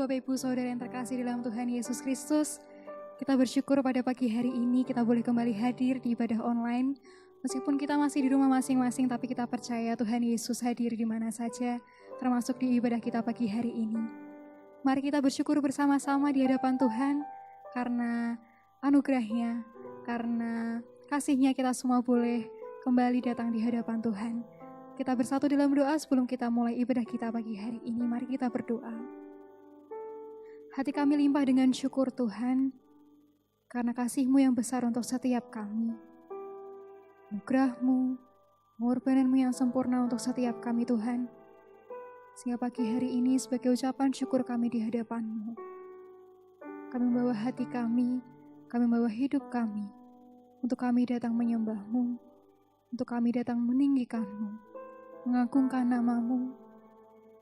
Bapak Ibu Saudara yang terkasih dalam Tuhan Yesus Kristus. Kita bersyukur pada pagi hari ini kita boleh kembali hadir di ibadah online. Meskipun kita masih di rumah masing-masing, tapi kita percaya Tuhan Yesus hadir di mana saja, termasuk di ibadah kita pagi hari ini. Mari kita bersyukur bersama-sama di hadapan Tuhan, karena anugerah-Nya, karena kasih-Nya kita semua boleh kembali datang di hadapan Tuhan. Kita bersatu dalam doa sebelum kita mulai ibadah kita pagi hari ini. Mari kita berdoa. Hati kami limpah dengan syukur Tuhan, karena kasih-Mu yang besar untuk setiap kami. Anugerah-Mu, pengorbanan-Mu yang sempurna untuk setiap kami Tuhan. Sehingga pagi hari ini sebagai ucapan syukur kami di hadapan-Mu. Kami membawa hati kami membawa hidup kami, untuk kami datang menyembah-Mu, untuk kami datang meninggikan-Mu, mengagungkan nama-Mu,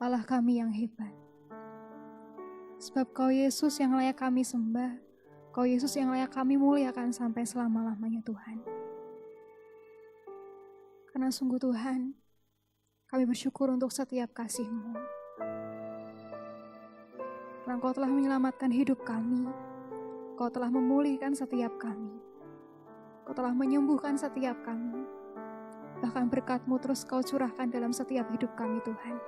Allah kami yang hebat. Sebab Kau Yesus yang layak kami sembah, Kau Yesus yang layak kami muliakan sampai selama-lamanya Tuhan. Karena sungguh Tuhan, kami bersyukur untuk setiap kasih-Mu. Karena Kau telah menyelamatkan hidup kami, Kau telah memulihkan setiap kami, Kau telah menyembuhkan setiap kami. Bahkan berkat-Mu terus Kau curahkan dalam setiap hidup kami Tuhan.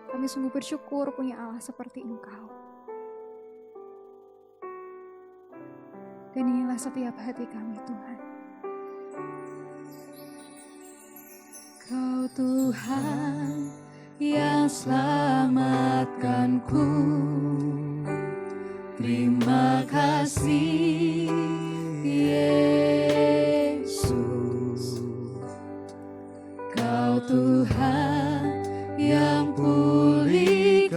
Kami sungguh bersyukur punya Allah seperti Engkau. Dan inilah setiap hati kami Tuhan. Kau Tuhan yang selamatkanku. Terima kasih Yesus. Kau Tuhan yang pulihkanku,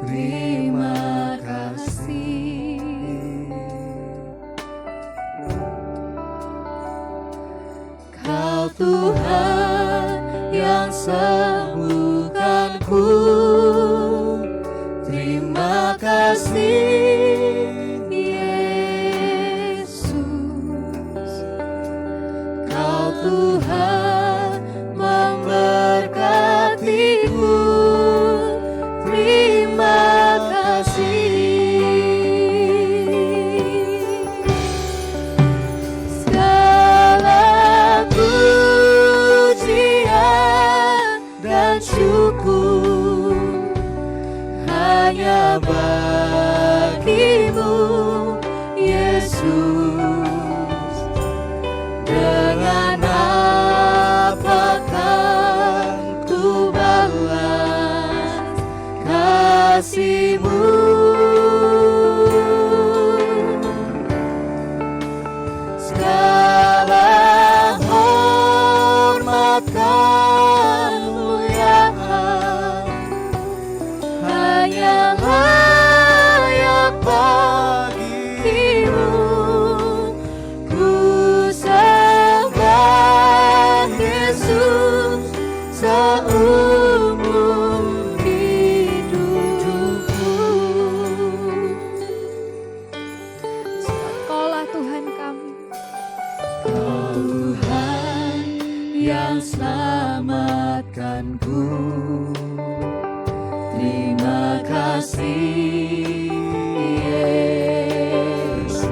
terima kasih. Kau Tuhan yang sembuhkanku, terima kasih Yesus. Kau Tuhan memberkatiku, terima kasih. Segala pujian dan syukur hanya bagi-Mu Yesus. Dengan kasih-Mu, segala hormat kemuliaan hanya layak bagi-Mu. Ku sembah Yesus seumur selamatkanku. Terima kasih Yesus.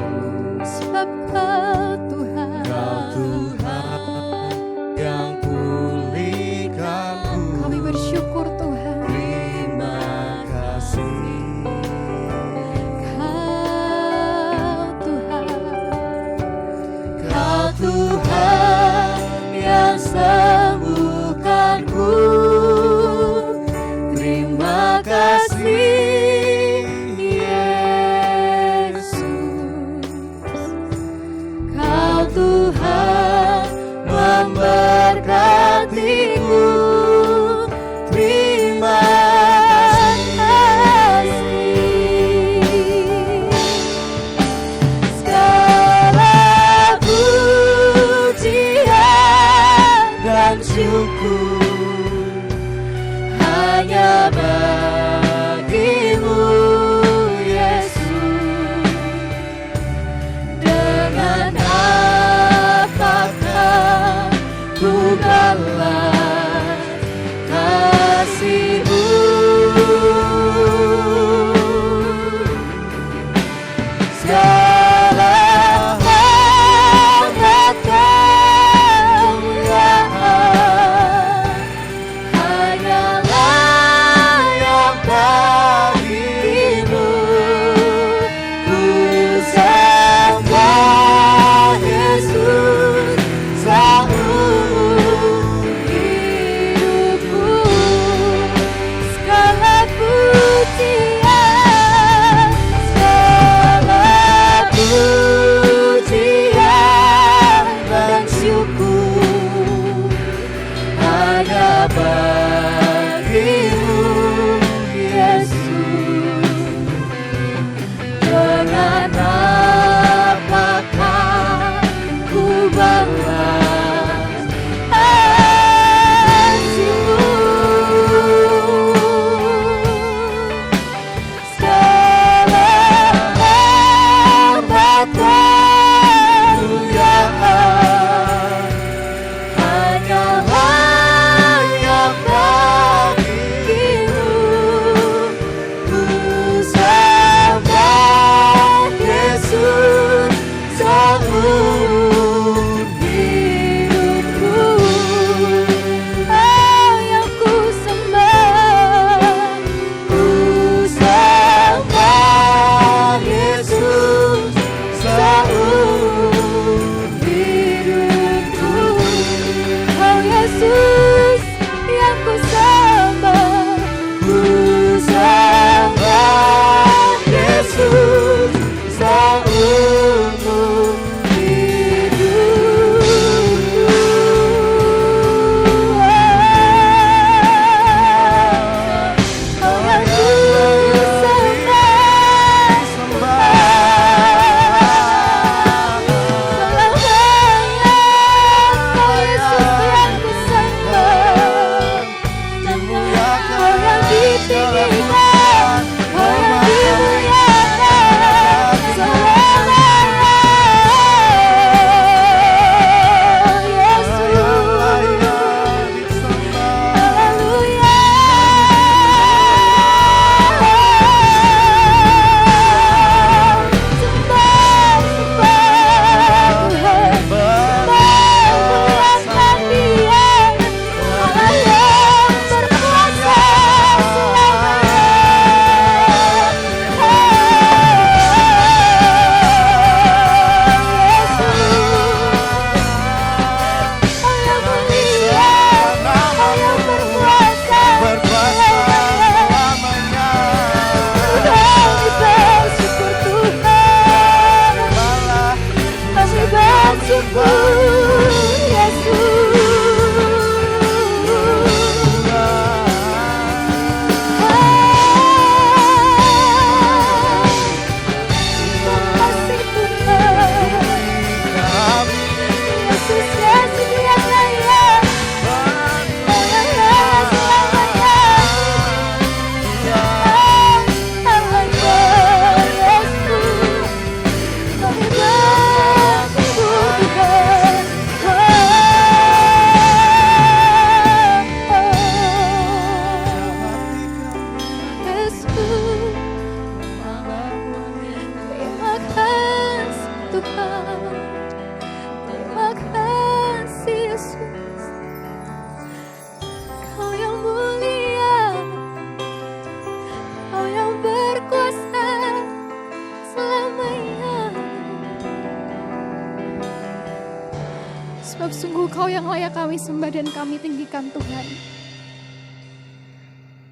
Sebab Kau Tuhan, Kau Tuhan yang pulihkanku. Kami bersyukur Tuhan. Terima kasih. Kau Tuhan, Kau Tuhan yang sembuhkanku, terima kasih Sebab sungguh Kau yang layak kami sembah dan kami tinggikan Tuhan.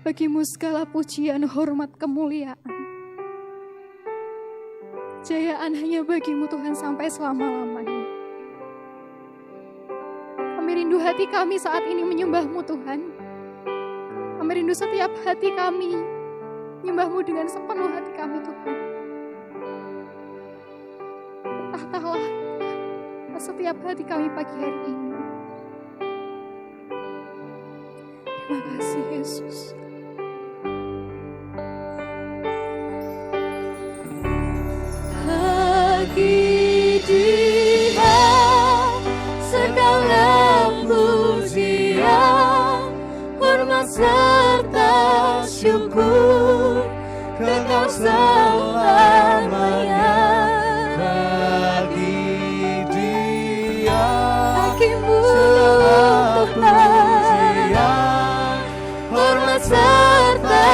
Bagimu segala pujian, hormat, kemuliaan. Kejayaan hanya bagimu Tuhan sampai selama-lamanya. Kami rindu hati kami saat ini menyembah-Mu Tuhan. Kami rindu setiap hati kami menyembah-Mu dengan sepenuh hati kami Tuhan. Bertahtalah setiap hati kami pagi hari ini. Terima kasih Yesus. Bagi Dia segala pujian, hormat serta syukur kekal selamanya. Bagi Dia segala pujian, hormat serta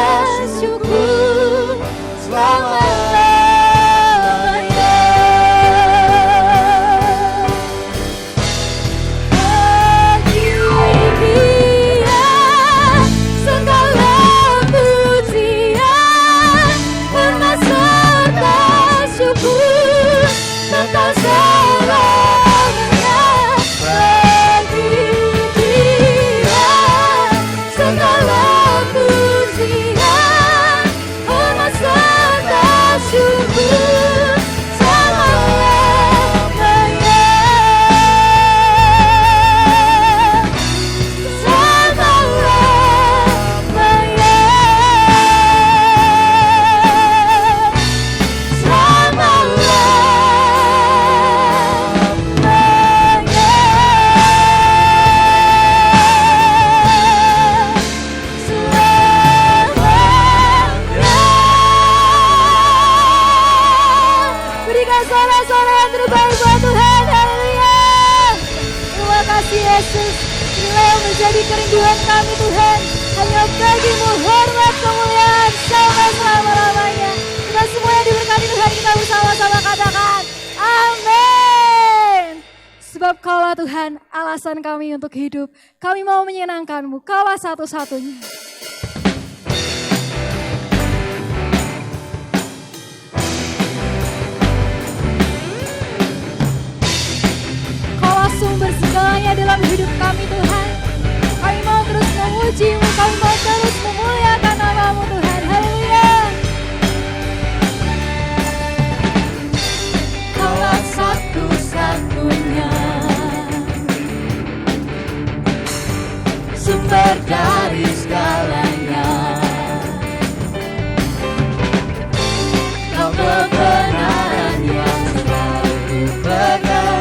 syukur selamanya. Yesus, inilah yang menjadi kerinduan kami Tuhan. Hanya bagi-Mu hormat kemuliaan sampai selama-lamanya. Kita semua yang diberkati Tuhan, kita bersama-sama katakan amin. Sebab Kaulah Tuhan alasan kami untuk hidup. Kami mau menyenangkan-Mu, Kaulah satu-satunya. Sumber segalanya dalam hidup kami Tuhan. Kami mau terus memuji-Mu, kami mau terus memuliakan nama-Mu Tuhan. Haleluya. Kaulah satu-satunya sumber dari segalanya. Kau kebenaran yang selalu pegang,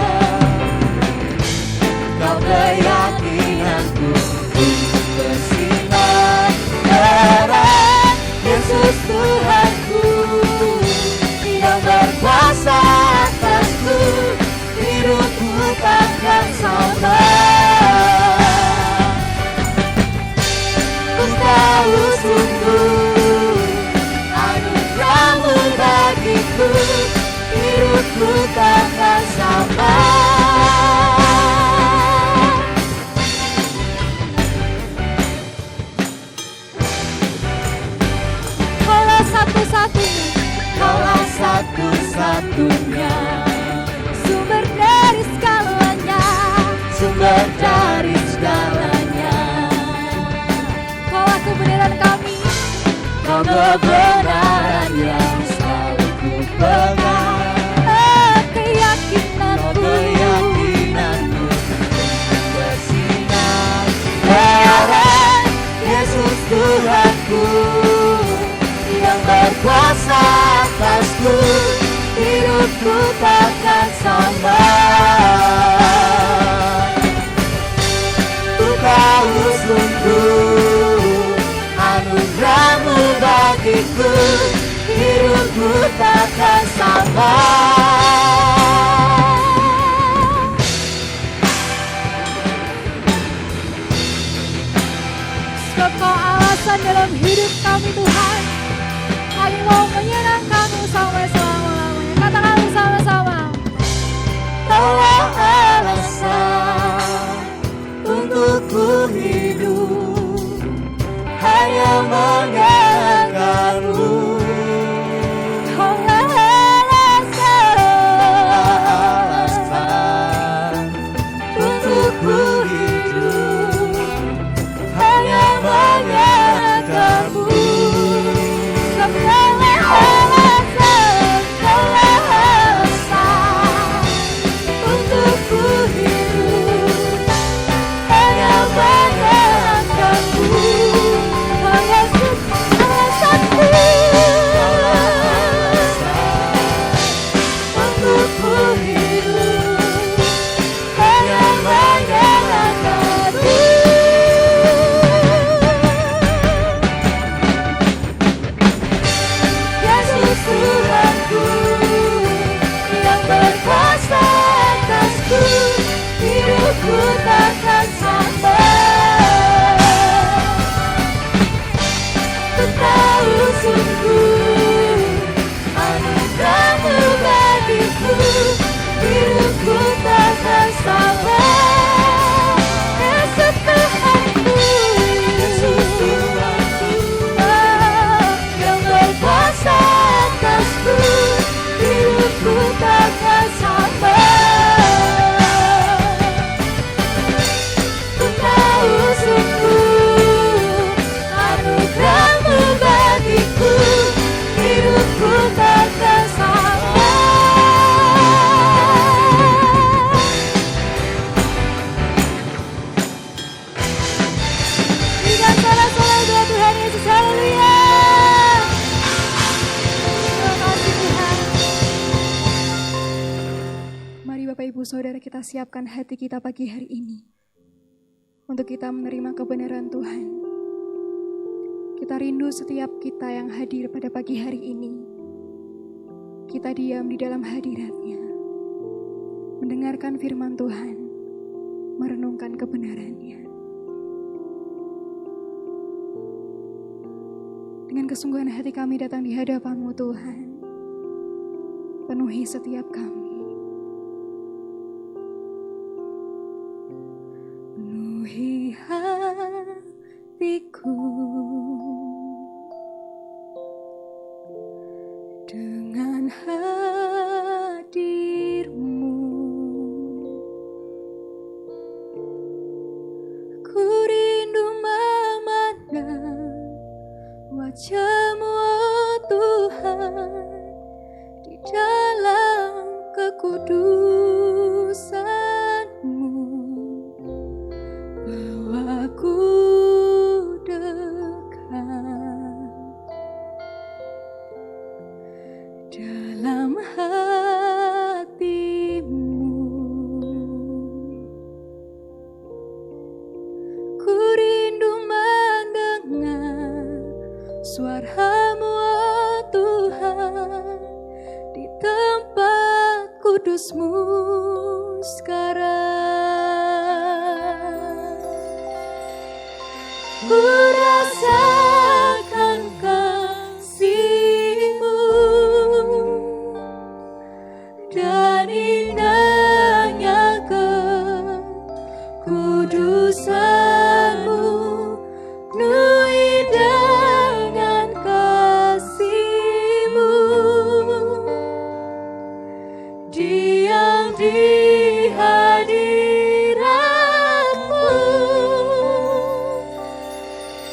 keyakinanku untuk bersinar terang. Yesus Tuhanku yang berkuasa atasku, hidupku takkan sama. Ku tahu sungguh anugerah-Mu bagiku, hidupku takkan sama. Kaulah satu-satunya sumber dari segalanya, sumber dari segalanya. Kaulah kebenaran kami, Kau kebenaran yang selalu ku pegang. Keyakinanku bersinar terang. Yesus Tuhanku yang berkuasa atasku, hidupku takkan sama. Ku tahu sungguh anugerah-Mu bagiku, hidupku takkan sama. Sebab Kau alasan dalam hidup kami Tuhan. Kami mau menyenangkan-Mu sampai selama-lamanya. Katakan bersama-sama. Kaulah alasan Bapak Ibu Saudara, kita siapkan hati kita pagi hari ini untuk kita menerima kebenaran Tuhan. Kita rindu setiap kita yang hadir pada pagi hari ini. Kita diam di dalam hadirat-Nya, mendengarkan firman Tuhan, merenungkan kebenaran-Nya. Dengan kesungguhan hati kami datang di hadapan-Mu Tuhan. Penuhi setiap kami. Penuhi hatiku dengan hadir-Mu. Ku rindu memandang wajah-Mu, oh Tuhan, di dalam kekudusan-Mu. Bawaku dekat dalam hati-Mu. Ku rindu mendengar suara-Mu, oh Tuhan, di tempat kudus-Mu sekarang. Ku rasakan kasih-Mu dan indahnya kekudusan-Mu. Penuhi dengan kasih-Mu, diam di hadirat-Mu.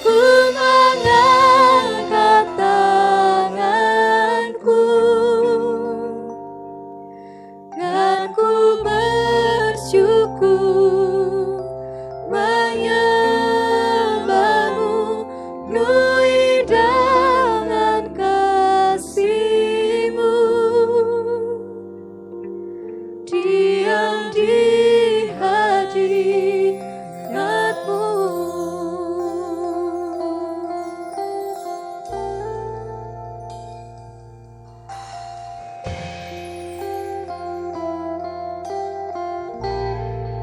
Ku mengangkat tanganku dan ku bersyukur menyembah-Mu. Penuhi dengan kasih-Mu, diam di hadirat-Mu.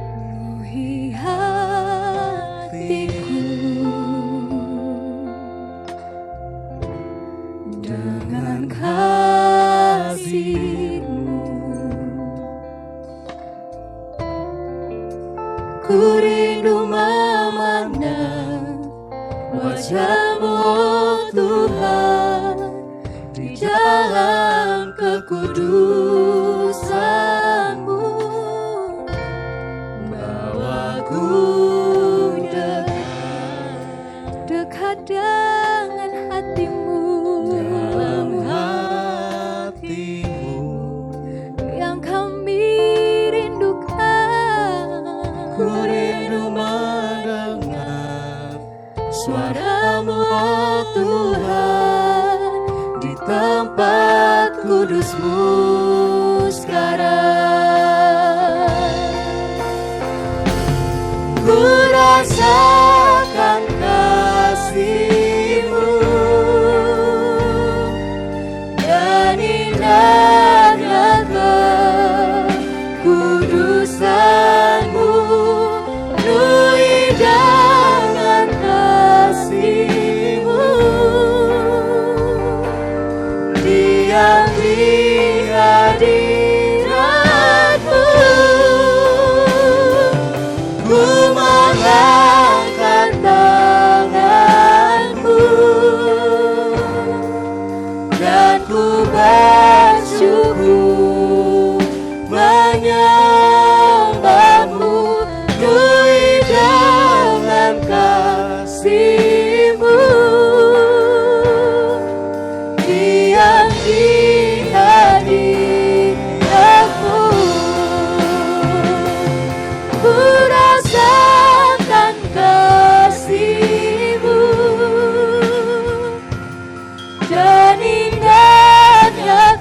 Penuhi hatiku dengan kasih-Mu. Ku rindu memandang wajah-Mu, oh Tuhan, di dalam kekudusan-Mu. Bawaku dekat dengan hati-Mu, dalam hati-Mu yang kami rindukan. Ku rindu mendengar suara-Mu, oh Tuhan, di tempat kudus-Mu sekarang. Ku rasakan kasih-Mu dan indahnya kekudusan-Mu. Penuhi dengan kasih-Mu, diam di hadirat-Mu. Ku mengangkat tanganku dan ku bersyukur menyembah-Mu. Penuhi dengan kasih-Mu, diam di hadirat-Mu. Ku rasakan kasih-Mu dan indahnya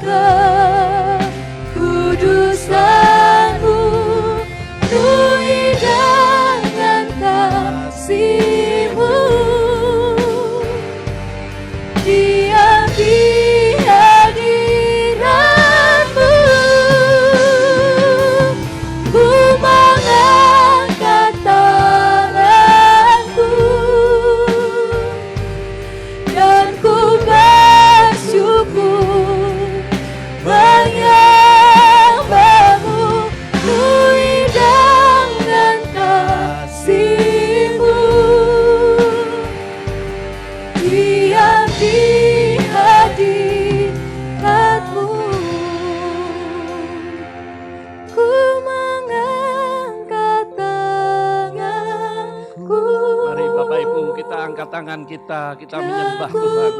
angkat tangan kita menyembah Tuhan.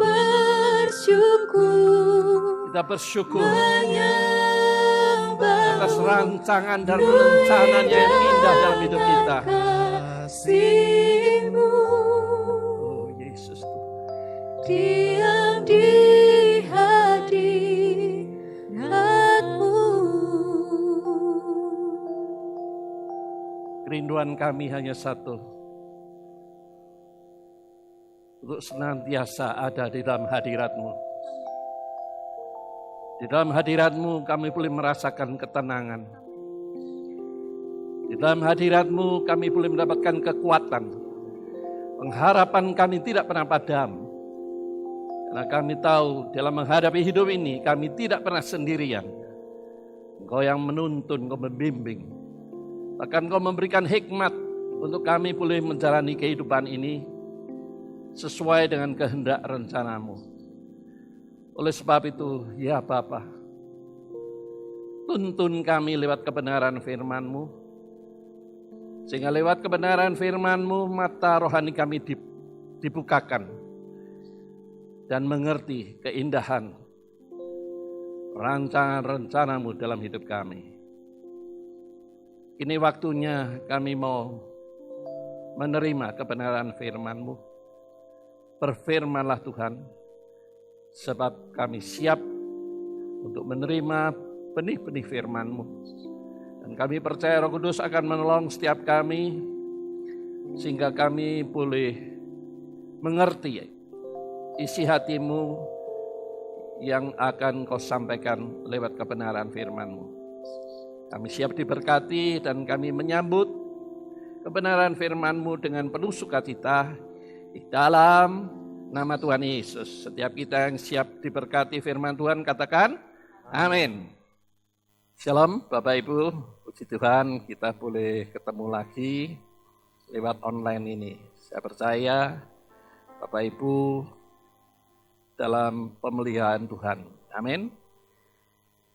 Kita bersyukur atas rancangan dan rencananya yang indah dalam hidup kita. Oh Yesus Tuhan. Diam di hadirat-Mu. Kerinduan kami hanya satu, untuk senantiasa ada di dalam hadirat-Mu. Di dalam hadirat-Mu kami boleh merasakan ketenangan. Di dalam hadirat-Mu kami boleh mendapatkan kekuatan. Pengharapan kami tidak pernah padam. Karena kami tahu dalam menghadapi hidup ini kami tidak pernah sendirian. Engkau yang menuntun, Engkau membimbing. Bahkan Engkau memberikan hikmat untuk kami boleh menjalani kehidupan ini sesuai dengan kehendak rencana-Mu. Oleh sebab itu, ya Bapa, tuntun kami lewat kebenaran firman-Mu, sehingga lewat kebenaran firman-Mu mata rohani kami dibukakan dan mengerti keindahan rancangan-rencana-Mu dalam hidup kami. Ini waktunya kami mau menerima kebenaran firman-Mu. Berfirmanlah Tuhan, sebab kami siap untuk menerima benih-benih firman-Mu. Dan kami percaya Roh Kudus akan menolong setiap kami, sehingga kami boleh mengerti isi hati-Mu yang akan Kau sampaikan lewat kebenaran firman-Mu. Kami siap diberkati dan kami menyambut kebenaran firman-Mu dengan penuh sukacita di dalam nama Tuhan Yesus. Setiap kita yang siap diberkati firman Tuhan katakan amin. Shalom Bapak Ibu, puji Tuhan kita boleh ketemu lagi lewat online ini. Saya percaya Bapak Ibu dalam pemeliharaan Tuhan. Amin.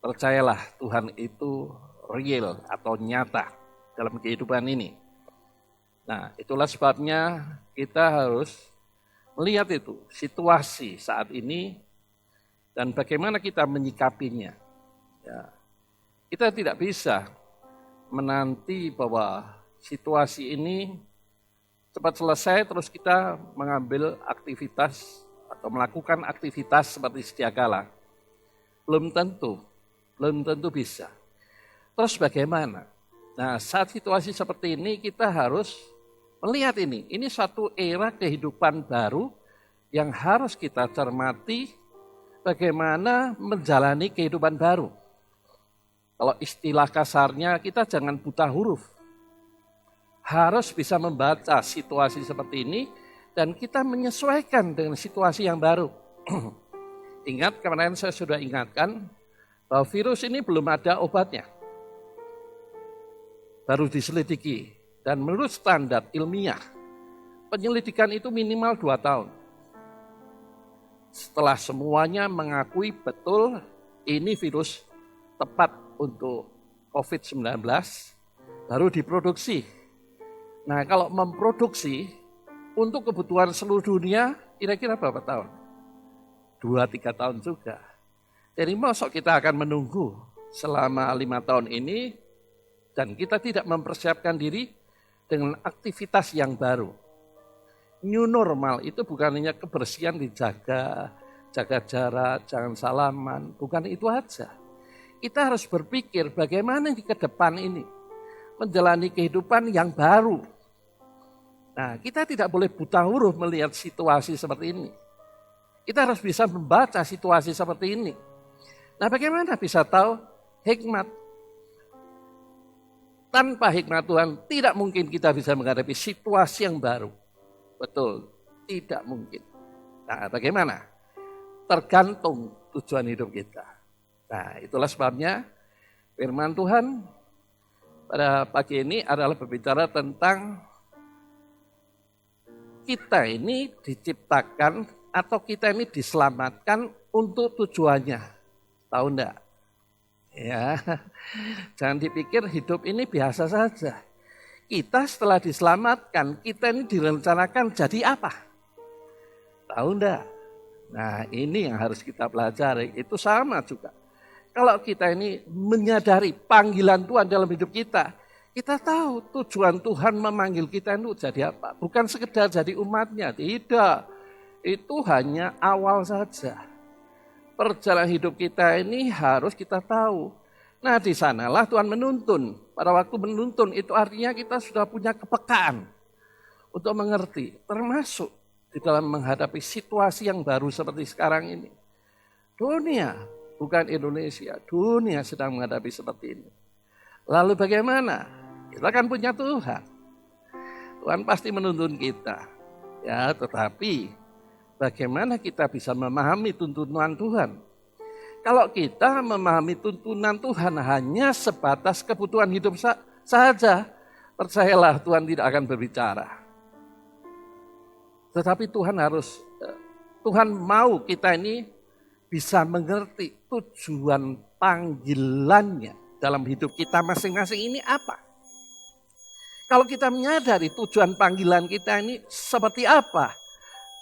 Percayalah Tuhan itu real atau nyata dalam kehidupan ini. Nah, itulah sebabnya kita harus melihat itu, situasi saat ini dan bagaimana kita menyikapinya. Ya, kita tidak bisa menanti bahwa situasi ini cepat selesai terus kita mengambil aktivitas atau melakukan aktivitas seperti sedia kala. Belum tentu bisa. Terus bagaimana? Nah, saat situasi seperti ini kita harus melihat ini. Ini satu era kehidupan baru yang harus kita cermati bagaimana menjalani kehidupan baru. Kalau istilah kasarnya kita jangan buta huruf. Harus bisa membaca situasi seperti ini dan kita menyesuaikan dengan situasi yang baru. Ingat kemarin saya sudah ingatkan bahwa virus ini belum ada obatnya. Baru diselidiki dan menurut standar ilmiah penyelidikan itu minimal 2 tahun. Setelah semuanya mengakui betul ini virus tepat untuk COVID-19 baru diproduksi. Nah, kalau memproduksi untuk kebutuhan seluruh dunia kira-kira berapa tahun? 2-3 tahun juga. Jadi masuk kita akan menunggu selama 5 tahun ini dan kita tidak mempersiapkan diri dengan aktivitas yang baru. New normal itu bukan hanya kebersihan dijaga, jaga jarak, jangan salaman, bukan itu aja. Kita harus berpikir bagaimana di ke depan ini menjalani kehidupan yang baru. Nah, kita tidak boleh buta huruf melihat situasi seperti ini. Kita harus bisa membaca situasi seperti ini. Nah, bagaimana bisa tahu hikmat? Tanpa hikmat Tuhan, tidak mungkin kita bisa menghadapi situasi yang baru. Betul, tidak mungkin. Nah, bagaimana? Tergantung tujuan hidup kita. Nah, itulah sebabnya firman Tuhan pada pagi ini adalah berbicara tentang kita ini diciptakan atau kita ini diselamatkan untuk tujuannya. Tahu enggak? Ya, jangan dipikir hidup ini biasa saja. Kita setelah diselamatkan, kita ini direncanakan jadi apa? Tahu enggak? Nah, ini yang harus kita pelajari. Itu sama juga. Kalau kita ini menyadari panggilan Tuhan dalam hidup kita tahu tujuan Tuhan memanggil kita itu jadi apa. Bukan sekedar jadi umatnya, tidak. Itu hanya awal saja. Perjalanan hidup kita ini harus kita tahu. Nah, di sanalah Tuhan menuntun. Pada waktu menuntun itu artinya kita sudah punya kepekaan untuk mengerti, termasuk di dalam menghadapi situasi yang baru seperti sekarang ini. Dunia, bukan Indonesia, dunia sedang menghadapi seperti ini. Lalu bagaimana? Kita kan punya Tuhan. Tuhan pasti menuntun kita. Ya, tetapi bagaimana kita bisa memahami tuntunan Tuhan? Kalau kita memahami tuntunan Tuhan hanya sebatas kebutuhan hidup saja, percayalah Tuhan tidak akan berbicara. Tetapi Tuhan mau kita ini bisa mengerti tujuan panggilannya dalam hidup kita masing-masing ini apa. Kalau kita menyadari tujuan panggilan kita ini seperti apa,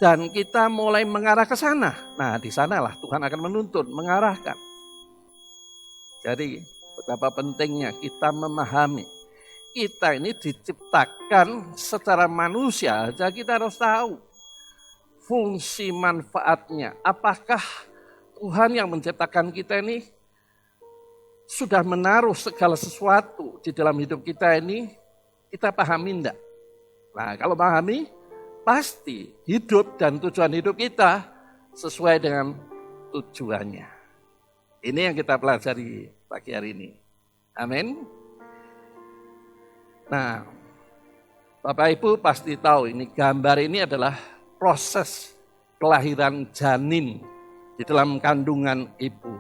dan kita mulai mengarah ke sana, nah di sanalah Tuhan akan menuntun, mengarahkan. Jadi betapa pentingnya kita memahami, kita ini diciptakan secara manusia, jadi kita harus tahu fungsi manfaatnya. Apakah Tuhan yang menciptakan kita ini sudah menaruh segala sesuatu di dalam hidup kita ini, kita pahami enggak? Nah, kalau pahami, pasti hidup dan tujuan hidup kita sesuai dengan tujuannya. Ini yang kita pelajari pagi hari ini. Amin. Nah, Bapak Ibu pasti tahu ini gambar ini adalah proses kelahiran janin di dalam kandungan ibu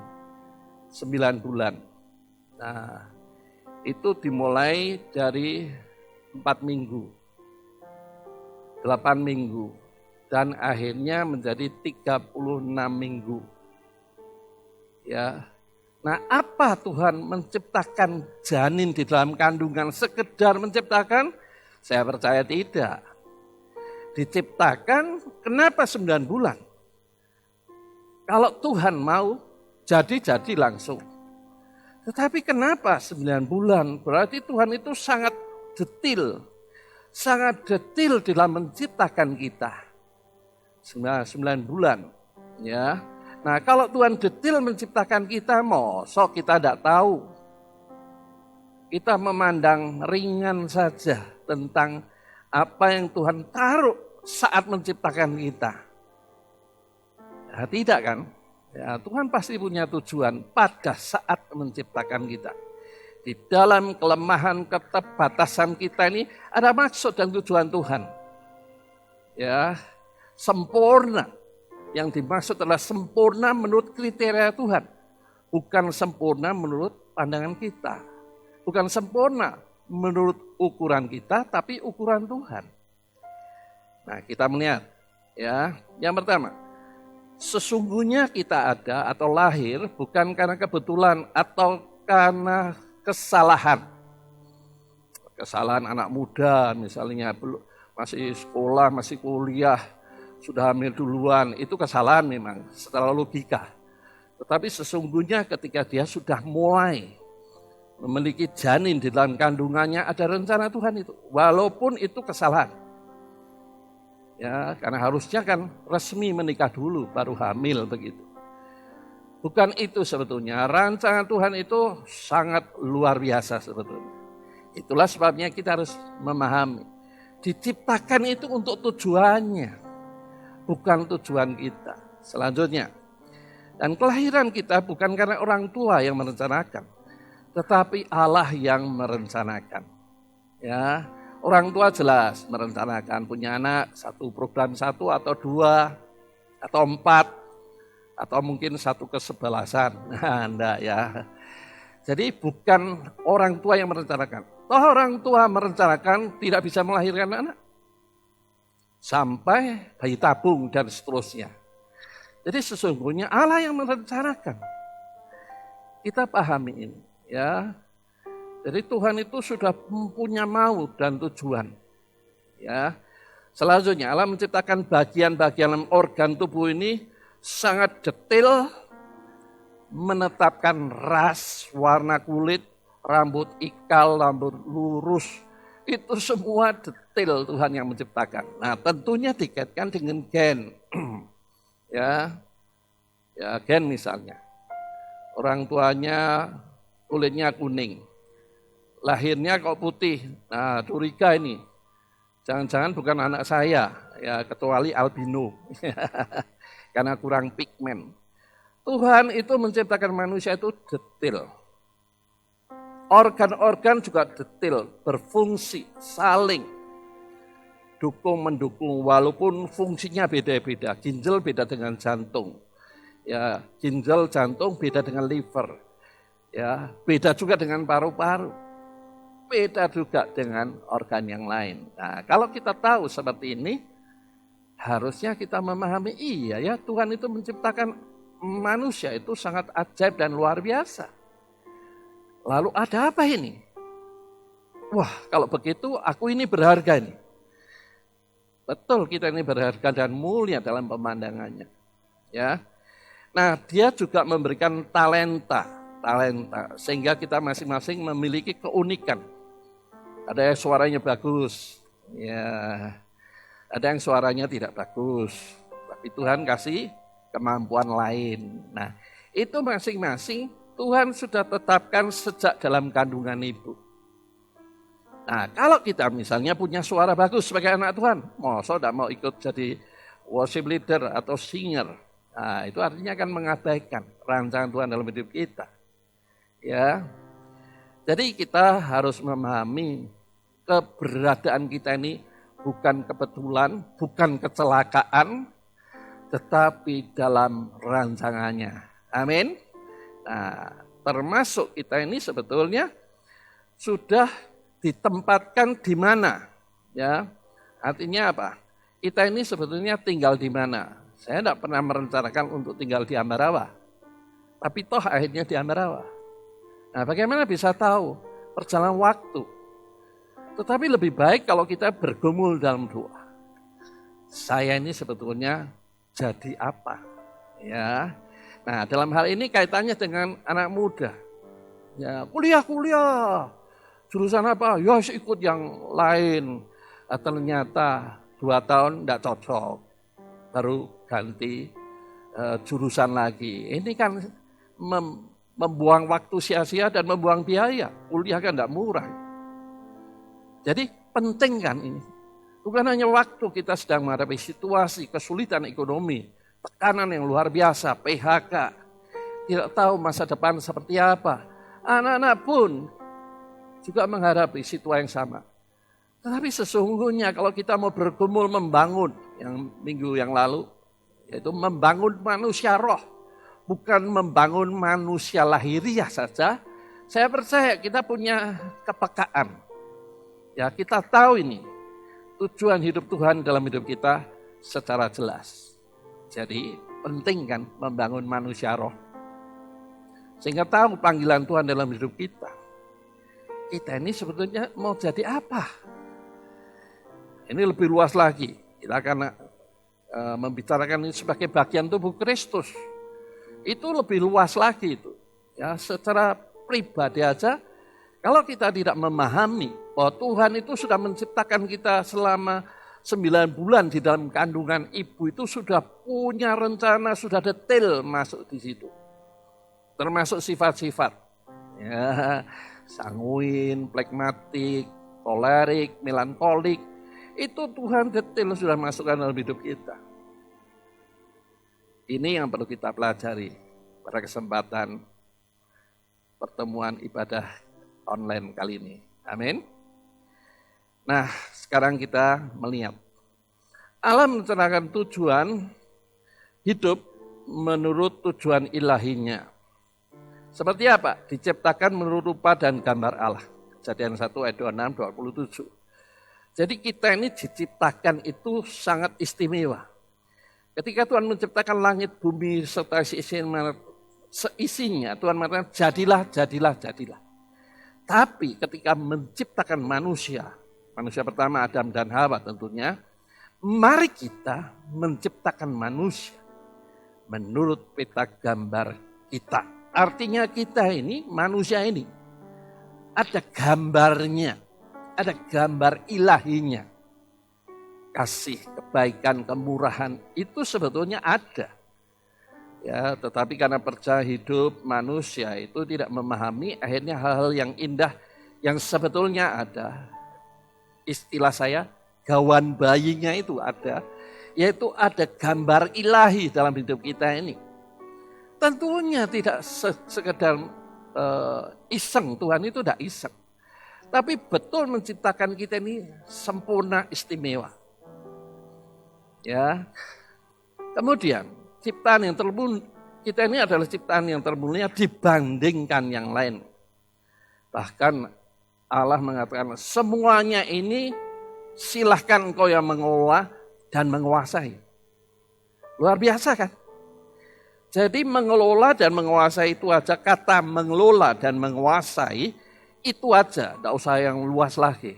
9 bulan. Nah, itu dimulai dari 4 minggu, 8 minggu, dan akhirnya menjadi 36 minggu. Ya. Nah, apa Tuhan menciptakan janin di dalam kandungan? Sekedar menciptakan? Saya percaya tidak. Diciptakan, kenapa 9 bulan? Kalau Tuhan mau, jadi langsung. Tetapi kenapa 9 bulan? Berarti Tuhan itu sangat detil di dalam menciptakan kita. 9 bulan. Ya. Nah, kalau Tuhan detil menciptakan kita, mosok kita tidak tahu. Kita memandang ringan saja tentang apa yang Tuhan taruh saat menciptakan kita. Ya, tidak kan? Ya, Tuhan pasti punya tujuan pada saat menciptakan kita. Di dalam kelemahan keterbatasan kita ini ada maksud dan tujuan Tuhan. Ya, sempurna. Yang dimaksud adalah sempurna menurut kriteria Tuhan. Bukan sempurna menurut pandangan kita. Bukan sempurna menurut ukuran kita, tapi ukuran Tuhan. Nah, kita melihat. Ya, yang pertama, sesungguhnya kita ada atau lahir bukan karena kebetulan atau karena kesalahan. Kesalahan anak muda misalnya, masih sekolah, masih kuliah, sudah hamil duluan, itu kesalahan memang secara logika. Tetapi sesungguhnya ketika dia sudah mulai memiliki janin di dalam kandungannya, ada rencana Tuhan itu. Walaupun itu kesalahan. Ya, karena harusnya kan resmi menikah dulu, baru hamil begitu. Bukan itu sebetulnya, rancangan Tuhan itu sangat luar biasa sebetulnya. Itulah sebabnya kita harus memahami. Diciptakan itu untuk tujuannya, bukan tujuan kita. Selanjutnya, dan kelahiran kita bukan karena orang tua yang merencanakan, tetapi Allah yang merencanakan. Ya, orang tua jelas merencanakan punya anak, satu program 1 atau 2 atau 4. Atau mungkin 1 kesebelasan. Nah, enggak ya. Jadi bukan orang tua yang merencanakan. Toh orang tua merencanakan tidak bisa melahirkan anak. Sampai bayi tabung dan seterusnya. Jadi sesungguhnya Allah yang merencanakan. Kita pahami ini. Ya. Jadi Tuhan itu sudah mempunyai mau dan tujuan. Ya. Selanjutnya Allah menciptakan bagian-bagian organ tubuh ini sangat detail, menetapkan ras, warna kulit, rambut ikal, rambut lurus. Itu semua detail Tuhan yang menciptakan. Nah, tentunya dikaitkan dengan gen. ya gen misalnya. Orang tuanya kulitnya kuning. Lahirnya kok putih. Nah, curiga ini. Jangan-jangan bukan anak saya, ya kecuali albino. Karena kurang pigmen. Tuhan itu menciptakan manusia itu detail. Organ-organ juga detail, berfungsi, saling dukung-mendukung walaupun fungsinya beda-beda. Ginjal beda dengan jantung. Ya, ginjal jantung beda dengan liver. Ya, beda juga dengan paru-paru. Beda juga dengan organ yang lain. Nah, kalau kita tahu seperti ini, harusnya kita memahami, iya ya Tuhan itu menciptakan manusia itu sangat ajaib dan luar biasa. Lalu ada apa ini? Wah, kalau begitu aku ini berharga ini. Betul, kita ini berharga dan mulia dalam pemandangannya. Ya. Nah, dia juga memberikan talenta sehingga kita masing-masing memiliki keunikan. Ada yang suaranya bagus, ya. Ada yang suaranya tidak bagus, tapi Tuhan kasih kemampuan lain. Nah, itu masing-masing Tuhan sudah tetapkan sejak dalam kandungan ibu. Nah, kalau kita misalnya punya suara bagus sebagai anak Tuhan, masa tidak mau ikut jadi worship leader atau singer, nah, itu artinya akan mengabaikan rancangan Tuhan dalam hidup kita. Ya, jadi kita harus memahami keberadaan kita ini bukan kebetulan, bukan kecelakaan, tetapi dalam rancangannya. Amin. Nah, termasuk kita ini sebetulnya sudah ditempatkan di mana? Ya, artinya apa? Kita ini sebetulnya tinggal di mana? Saya tidak pernah merencanakan untuk tinggal di Ambarawa, tapi toh akhirnya di Ambarawa. Nah, bagaimana bisa tahu? Perjalanan waktu. Tetapi lebih baik kalau kita bergumul dalam doa. Saya ini sebetulnya jadi apa? Ya. Nah, dalam hal ini kaitannya dengan anak muda. Ya, kuliah. Jurusan apa? Ya, ikut yang lain. Ternyata 2 tahun tidak cocok. Baru ganti jurusan lagi. Ini kan membuang waktu sia-sia dan membuang biaya. Kuliah kan tidak murah. Jadi penting kan ini. Bukan hanya waktu kita sedang menghadapi situasi kesulitan ekonomi, tekanan yang luar biasa, PHK, tidak tahu masa depan seperti apa. Anak-anak pun juga menghadapi situasi yang sama. Tetapi sesungguhnya kalau kita mau bergumul membangun, yang minggu yang lalu, yaitu membangun manusia roh, bukan membangun manusia lahiriah saja. Saya percaya kita punya kepekaan. Ya, kita tahu ini tujuan hidup Tuhan dalam hidup kita secara jelas. Jadi penting kan membangun manusia roh. Sehingga tahu panggilan Tuhan dalam hidup kita. Kita ini sebetulnya mau jadi apa? Ini lebih luas lagi. Kita akan membicarakan ini sebagai bagian tubuh Kristus. Itu lebih luas lagi itu. Ya, secara pribadi aja, kalau kita tidak memahami bahwa Tuhan itu sudah menciptakan kita selama 9 bulan di dalam kandungan ibu, itu sudah punya rencana, sudah detail masuk di situ. Termasuk sifat-sifat. Ya, sanguin, plekmatik, kolerik, melankolik. Itu Tuhan detail sudah masukkan dalam hidup kita. Ini yang perlu kita pelajari pada kesempatan pertemuan ibadah online kali ini. Amin. Nah, sekarang kita melihat Allah mencerahkan tujuan hidup menurut tujuan ilahinya. Seperti apa? Diciptakan menurut rupa dan gambar Allah. Kejadian 1 ayat 26, 27. Jadi kita ini diciptakan itu sangat istimewa. Ketika Tuhan menciptakan langit, bumi, serta seisinya, Tuhan mengatakan jadilah. Tapi ketika menciptakan manusia pertama Adam dan Hawa tentunya, Mari kita menciptakan manusia menurut peta gambar kita. Artinya kita ini, manusia ini, ada gambarnya, ada gambar ilahinya. Kasih, kebaikan, kemurahan itu sebetulnya ada. Ya, tetapi karena percaya hidup manusia itu tidak memahami, akhirnya hal-hal yang indah yang sebetulnya ada. Istilah saya, gawan bayinya itu ada, yaitu ada gambar ilahi dalam hidup kita ini. Tentunya tidak sekedar iseng, Tuhan itu tidak iseng. Tapi betul menciptakan kita ini sempurna, istimewa. Ya. Kemudian ciptaan yang termulia, kita ini adalah ciptaan yang termulia dibandingkan yang lain. Bahkan Allah mengatakan semuanya ini silahkan engkau yang mengelola dan menguasai. Luar biasa kan? Jadi mengelola dan menguasai itu aja, kata mengelola dan menguasai itu aja, tidak usah yang luas lagi.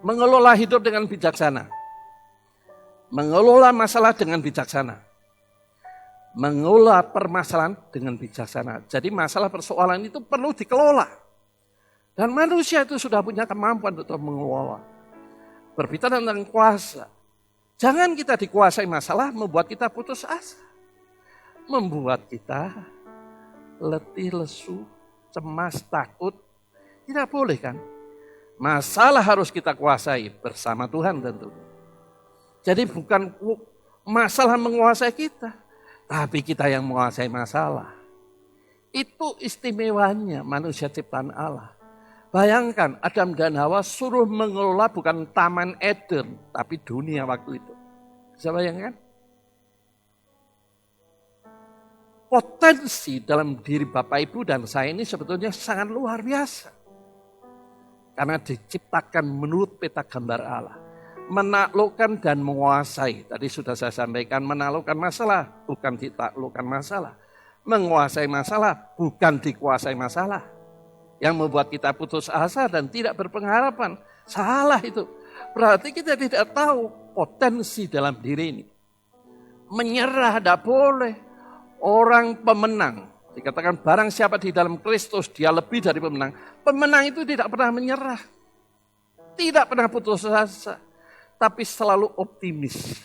Mengelola hidup dengan bijaksana. Mengelola masalah dengan bijaksana. Mengelola permasalahan dengan bijaksana. Jadi masalah persoalan itu perlu dikelola. Dan manusia itu sudah punya kemampuan untuk mengelola. Berbicara tentang kuasa. Jangan kita dikuasai masalah membuat kita putus asa. Membuat kita letih, lesu, cemas, takut. Tidak boleh kan? Masalah harus kita kuasai bersama Tuhan tentunya. Jadi bukan masalah menguasai kita, tapi kita yang menguasai masalah. Itu istimewanya manusia ciptaan Allah. Bayangkan Adam dan Hawa suruh mengelola bukan Taman Eden, tapi dunia waktu itu. Bisa bayangkan? Potensi dalam diri Bapak Ibu dan saya ini sebetulnya sangat luar biasa. Karena diciptakan menurut peta gambar Allah. Menaklukkan dan menguasai. Tadi sudah saya sampaikan, menaklukkan masalah, bukan ditaklukkan masalah. Menguasai masalah, bukan dikuasai masalah. Yang membuat kita putus asa dan tidak berpengharapan. Salah itu. Berarti kita tidak tahu potensi dalam diri ini. Menyerah tidak boleh. Orang pemenang, dikatakan barang siapa di dalam Kristus, dia lebih dari pemenang. Pemenang itu tidak pernah menyerah. Tidak pernah putus asa. Tapi selalu optimis.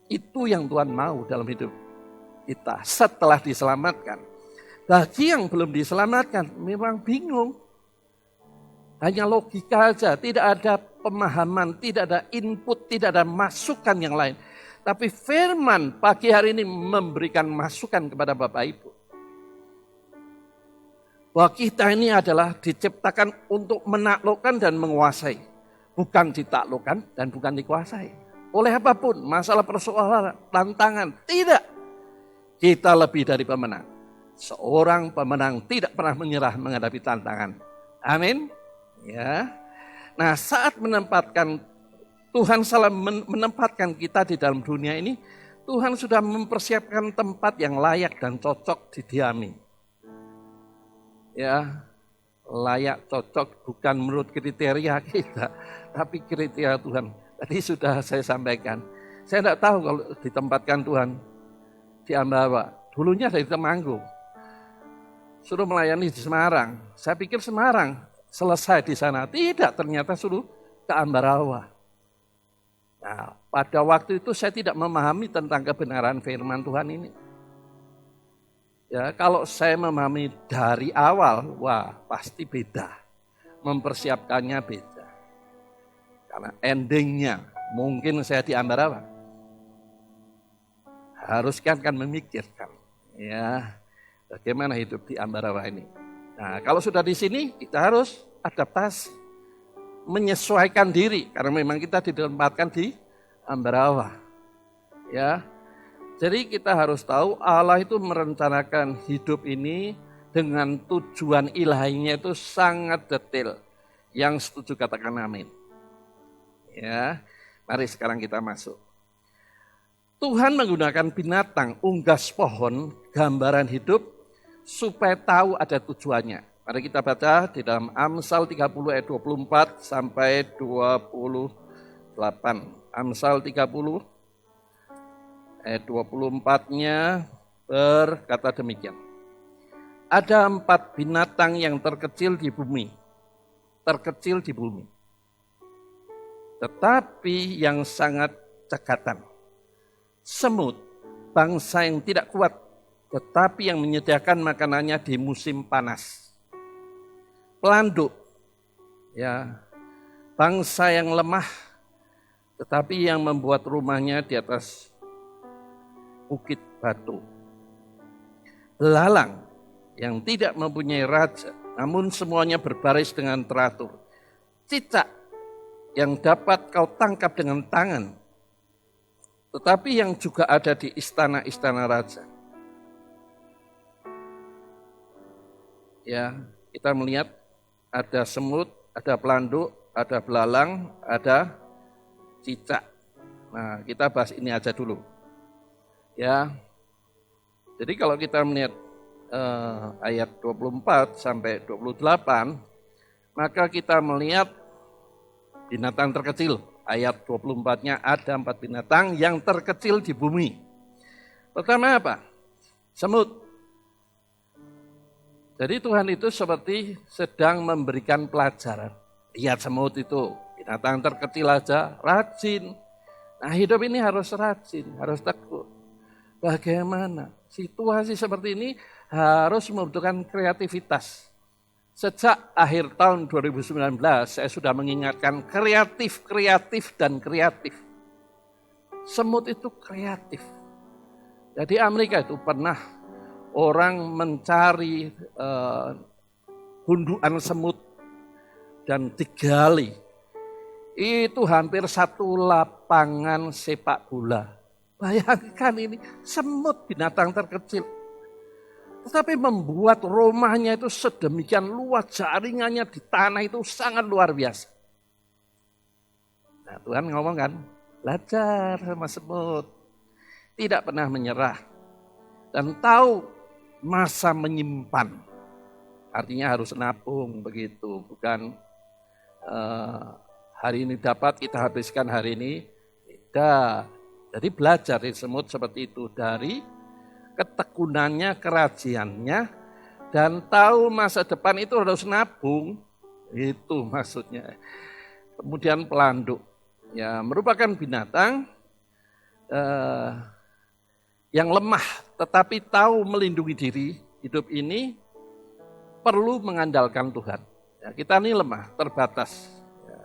Itu yang Tuhan mau dalam hidup kita setelah diselamatkan. Bagi yang belum diselamatkan memang bingung. Hanya logika aja, tidak ada pemahaman, tidak ada input, tidak ada masukan yang lain. Tapi firman pagi hari ini memberikan masukan kepada Bapak Ibu. Bahwa kita ini adalah diciptakan untuk menaklukkan dan menguasai. Bukan ditaklukkan dan bukan dikuasai. Oleh apapun, masalah persoalan, tantangan, tidak. Kita lebih dari pemenang. Seorang pemenang tidak pernah menyerah menghadapi tantangan. Amin. Ya. Nah, saat Tuhan salah menempatkan kita di dalam dunia ini, Tuhan sudah mempersiapkan tempat yang layak dan cocok didiami. Ya, layak, cocok bukan menurut kriteria kita, tapi kriteria Tuhan. Tadi sudah saya sampaikan. Saya tidak tahu kalau ditempatkan Tuhan di Ambarawa. Dulunya dari Temanggung. Suruh melayani di Semarang. Saya pikir Semarang selesai di sana. Tidak, ternyata suruh ke Ambarawa. Nah, pada waktu itu saya tidak memahami tentang kebenaran firman Tuhan ini. Ya, kalau saya memahami dari awal, wah pasti beda. Mempersiapkannya beda. Karena endingnya mungkin saya di Ambarawa. Harus kan memikirkan, ya bagaimana hidup di Ambarawa ini. Nah, kalau sudah di sini kita harus adaptasi, menyesuaikan diri karena memang kita ditempatkan di Ambarawa. Ya. Jadi kita harus tahu Allah itu merencanakan hidup ini dengan tujuan ilahinya itu sangat detail. Yang setuju katakan amin. Ya, mari sekarang kita masuk. Tuhan menggunakan binatang, unggas pohon, gambaran hidup supaya tahu ada tujuannya. Mari kita baca di dalam Amsal 30 ayat 24 sampai 28. Amsal 30 ayat 24-nya berkata demikian. Ada 4 binatang yang terkecil di bumi. Terkecil di bumi. Tetapi yang sangat cekatan. Semut, bangsa yang tidak kuat, tetapi yang menyediakan makanannya di musim panas. Pelanduk, ya, bangsa yang lemah, tetapi yang membuat rumahnya di atas bukit batu. Belalang yang tidak mempunyai raja, namun semuanya berbaris dengan teratur. Cicak yang dapat kau tangkap dengan tangan, tetapi yang juga ada di istana-istana raja. Ya, kita melihat ada semut, ada pelanduk, ada belalang, ada cicak. Nah, kita bahas ini aja dulu. Ya, jadi kalau kita melihat ayat 24 sampai 28, maka kita melihat binatang terkecil. Ayat 24-nya ada 4 binatang yang terkecil di bumi. Pertama apa? Semut. Jadi Tuhan itu seperti sedang memberikan pelajaran. Lihat semut itu, binatang terkecil aja, rajin. Nah, hidup ini harus rajin, harus tekun. Bagaimana? Situasi seperti ini harus membutuhkan kreativitas. Sejak akhir tahun 2019, saya sudah mengingatkan kreatif. Semut itu kreatif. Jadi Amerika itu pernah orang mencari gundukan semut dan digali. Itu hampir 1 lapangan sepak bola. Bayangkan ini, semut binatang terkecil. Tetapi membuat rumahnya itu sedemikian luas, jaringannya di tanah itu sangat luar biasa. Nah, Tuhan ngomong kan, belajar sama semut. Tidak pernah menyerah. Dan tahu masa menyimpan. Artinya harus nabung begitu. Bukan hari ini dapat, kita habiskan hari ini. Tidak. Jadi belajar dari semut seperti itu. Dari ketekunannya, kerajiannya, dan tahu masa depan itu harus nabung, itu maksudnya. Kemudian pelanduk, ya merupakan binatang yang lemah, tetapi tahu melindungi diri. Hidup ini perlu mengandalkan Tuhan. Ya, kita ini lemah, terbatas, ya,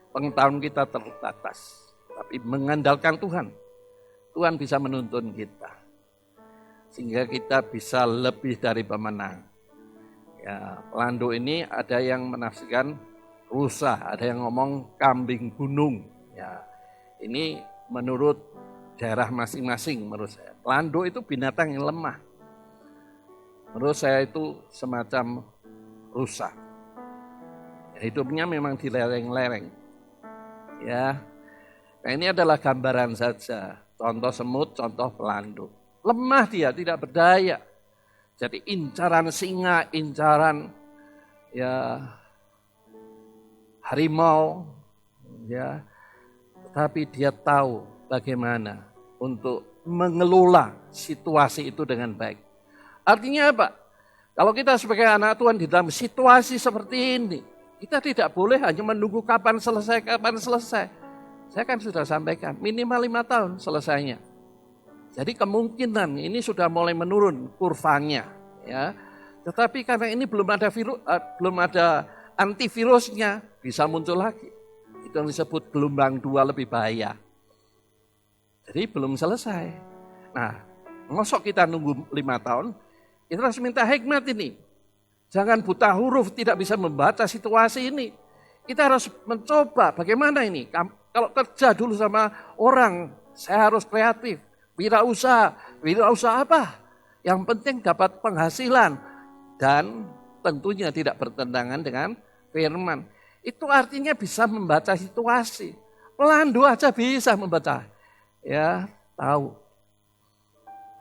pengetahuan kita terbatas, tapi mengandalkan Tuhan, Tuhan bisa menuntun kita. Sehingga kita bisa lebih dari pemenang. Ya, pelanduk ini ada yang menafsirkan rusa, ada yang ngomong kambing gunung. Ya, ini menurut daerah masing-masing menurut saya. Pelanduk itu binatang yang lemah. Menurut saya itu semacam rusa. Ya, hidupnya memang di lereng-lereng. Ya, nah ini adalah gambaran saja. Contoh semut, contoh pelanduk. Lemah dia, tidak berdaya. Jadi incaran singa, incaran ya harimau, ya. Tetapi dia tahu bagaimana untuk mengelola situasi itu dengan baik. Artinya apa? Kalau kita sebagai anak Tuhan di dalam situasi seperti ini, kita tidak boleh hanya menunggu kapan selesai. Saya kan sudah sampaikan, minimal 5 tahun selesainya. Jadi kemungkinan ini sudah mulai menurun kurvanya, ya. Tetapi karena ini belum ada antivirusnya, bisa muncul lagi. Itu yang disebut gelombang 2 lebih bahaya. Jadi belum selesai. Nah, mosok kita nunggu 5 tahun, kita harus minta hikmat ini. Jangan buta huruf, tidak bisa membaca situasi ini. Kita harus mencoba bagaimana ini. Kalau kerja dulu sama orang, saya harus kreatif. Wirausaha apa? Yang penting dapat penghasilan dan tentunya tidak bertentangan dengan firman. Itu artinya bisa membaca situasi. Pelanduk aja bisa membaca. Ya, tahu.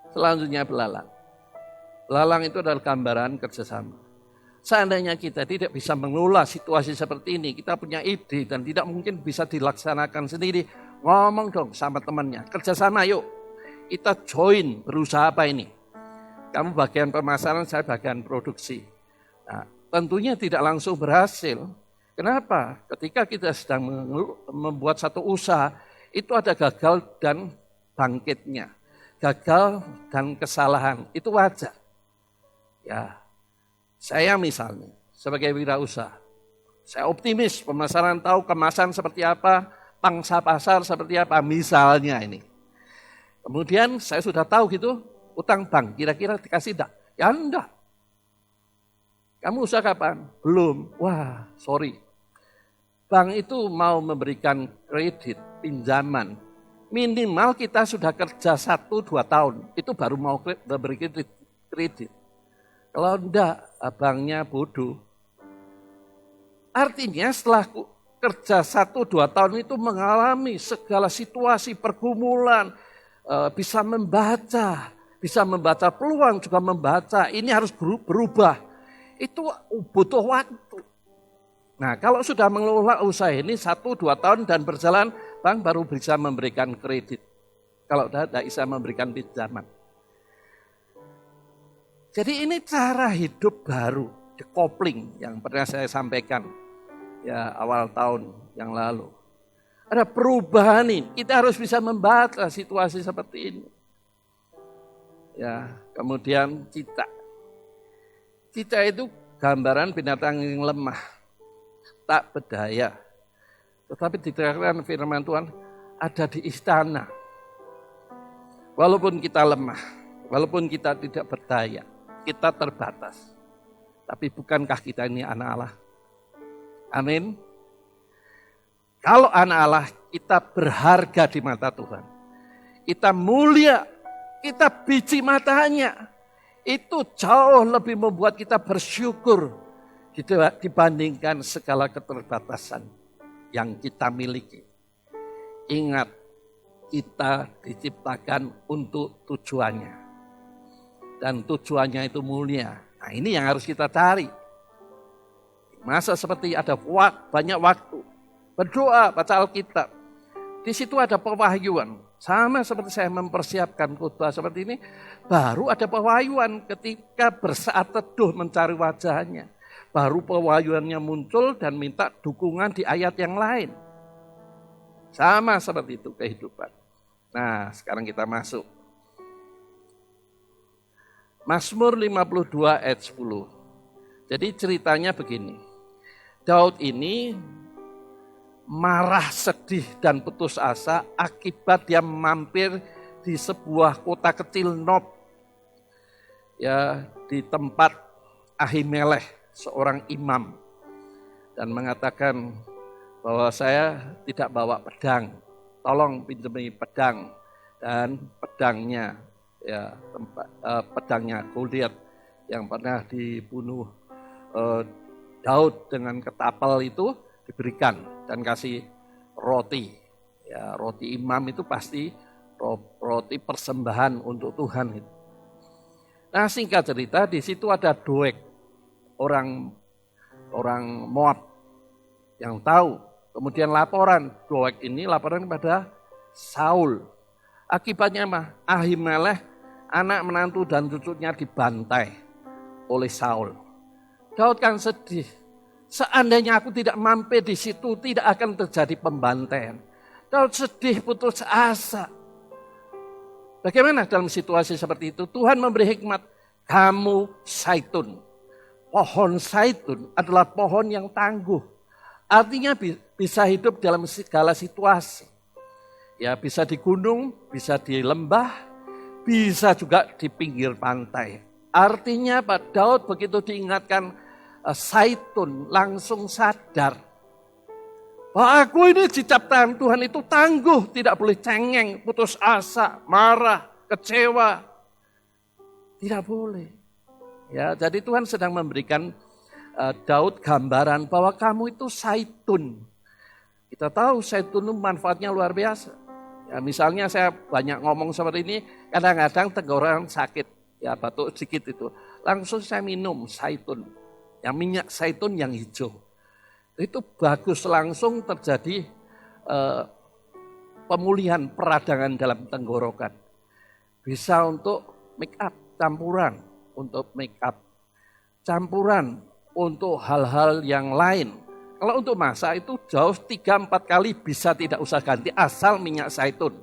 Selanjutnya belalang. Belalang itu adalah gambaran kerjasama. Seandainya kita tidak bisa mengelola situasi seperti ini, kita punya ide dan tidak mungkin bisa dilaksanakan sendiri. ngomong dong sama temannya, kerjasama yuk. Kita join, berusaha apa ini? Kamu bagian pemasaran, saya bagian produksi. Nah, tentunya tidak langsung berhasil. Kenapa? Ketika kita sedang membuat satu usaha, itu ada gagal dan bangkitnya. Gagal dan kesalahan, itu wajar. Ya, saya misalnya sebagai wirausaha, saya optimis pemasaran tahu kemasan seperti apa, pangsa pasar seperti apa, misalnya ini. Kemudian saya sudah tahu gitu, utang bank kira-kira dikasih enggak? Ya enggak. Kamu usaha kapan? Belum. Wah, sorry. Bank itu mau memberikan kredit, pinjaman. Minimal kita sudah kerja 1-2 tahun, itu baru mau memberi kredit. Kalau enggak, banknya bodoh. Artinya setelah kerja 1-2 tahun itu mengalami segala situasi pergumulan, bisa membaca peluang, juga membaca ini harus berubah. Itu butuh waktu. Nah, kalau sudah mengelola usaha ini 1-2 tahun dan berjalan, bank baru bisa memberikan kredit. Kalau tidak bisa memberikan pinjaman. Jadi ini cara hidup baru, decoupling yang pernah saya sampaikan ya awal tahun yang lalu. Ada perubahan nih, kita harus bisa membaca situasi seperti ini. Ya, kemudian cita. Cita itu gambaran binatang yang lemah, tak berdaya. Tetapi diterangkan firman Tuhan ada di istana. Walaupun kita lemah, walaupun kita tidak berdaya, kita terbatas. Tapi bukankah kita ini anak Allah? Amin. Kalau anak Allah, kita berharga di mata Tuhan. Kita mulia, kita biji matanya. Itu jauh lebih membuat kita bersyukur dibandingkan segala keterbatasan yang kita miliki. Ingat, kita diciptakan untuk tujuannya. Dan tujuannya itu mulia. Nah, ini yang harus kita cari. Masa seperti ada banyak waktu. Berdoa, baca Alkitab. Di situ ada pewahyuan. Sama seperti saya mempersiapkan khotbah seperti ini. Baru ada pewahyuan ketika bersaat teduh mencari wajahnya. Baru pewahyuannya muncul dan minta dukungan di ayat yang lain. Sama seperti itu kehidupan. Nah, sekarang kita masuk. Mazmur 52 ayat 10. Jadi ceritanya begini. Daud ini marah, sedih, dan putus asa akibat dia mampir di sebuah kota kecil Nob. Ya, di tempat Ahimelech, seorang imam. Dan mengatakan bahwa saya tidak bawa pedang. Tolong pinjami pedang. Dan pedangnya, ya pedangnya Goliat yang pernah dibunuh Daud dengan ketapel itu diberikan dan kasih roti. Ya, roti imam itu pasti roti persembahan untuk Tuhan. Nah, singkat cerita di situ ada Doeg, orang Moab yang tahu. Kemudian laporan Doeg ini laporan kepada Saul. Akibatnya apa? Ahimelech, anak menantu dan cucunya dibantai oleh Saul. Daud kan sedih. Seandainya aku tidak mampir di situ, tidak akan terjadi pembantaian. Daud sedih, putus asa. Bagaimana dalam situasi seperti itu? Tuhan memberi hikmat. Kamu zaitun. Pohon zaitun adalah pohon yang tangguh. Artinya bisa hidup dalam segala situasi. Ya, bisa di gunung, bisa di lembah, bisa juga di pinggir pantai. Artinya Pak Daud begitu diingatkan zaitun langsung sadar bahwa aku ini diciptakan Tuhan itu tangguh, tidak boleh cengeng, putus asa, marah, kecewa. Tidak boleh. Ya, jadi Tuhan sedang memberikan Daud gambaran bahwa kamu itu zaitun. Kita tahu zaitun itu manfaatnya luar biasa. Ya, misalnya saya banyak ngomong seperti ini, kadang-kadang tenggorokan sakit, ya batuk sedikit itu. Langsung saya minum zaitun, yang minyak zaitun yang hijau. Itu bagus, langsung terjadi pemulihan peradangan dalam tenggorokan. Bisa untuk make up, campuran untuk make up, campuran untuk hal-hal yang lain. Kalau untuk masak itu jauh 3-4 kali bisa tidak usah ganti asal minyak zaitun.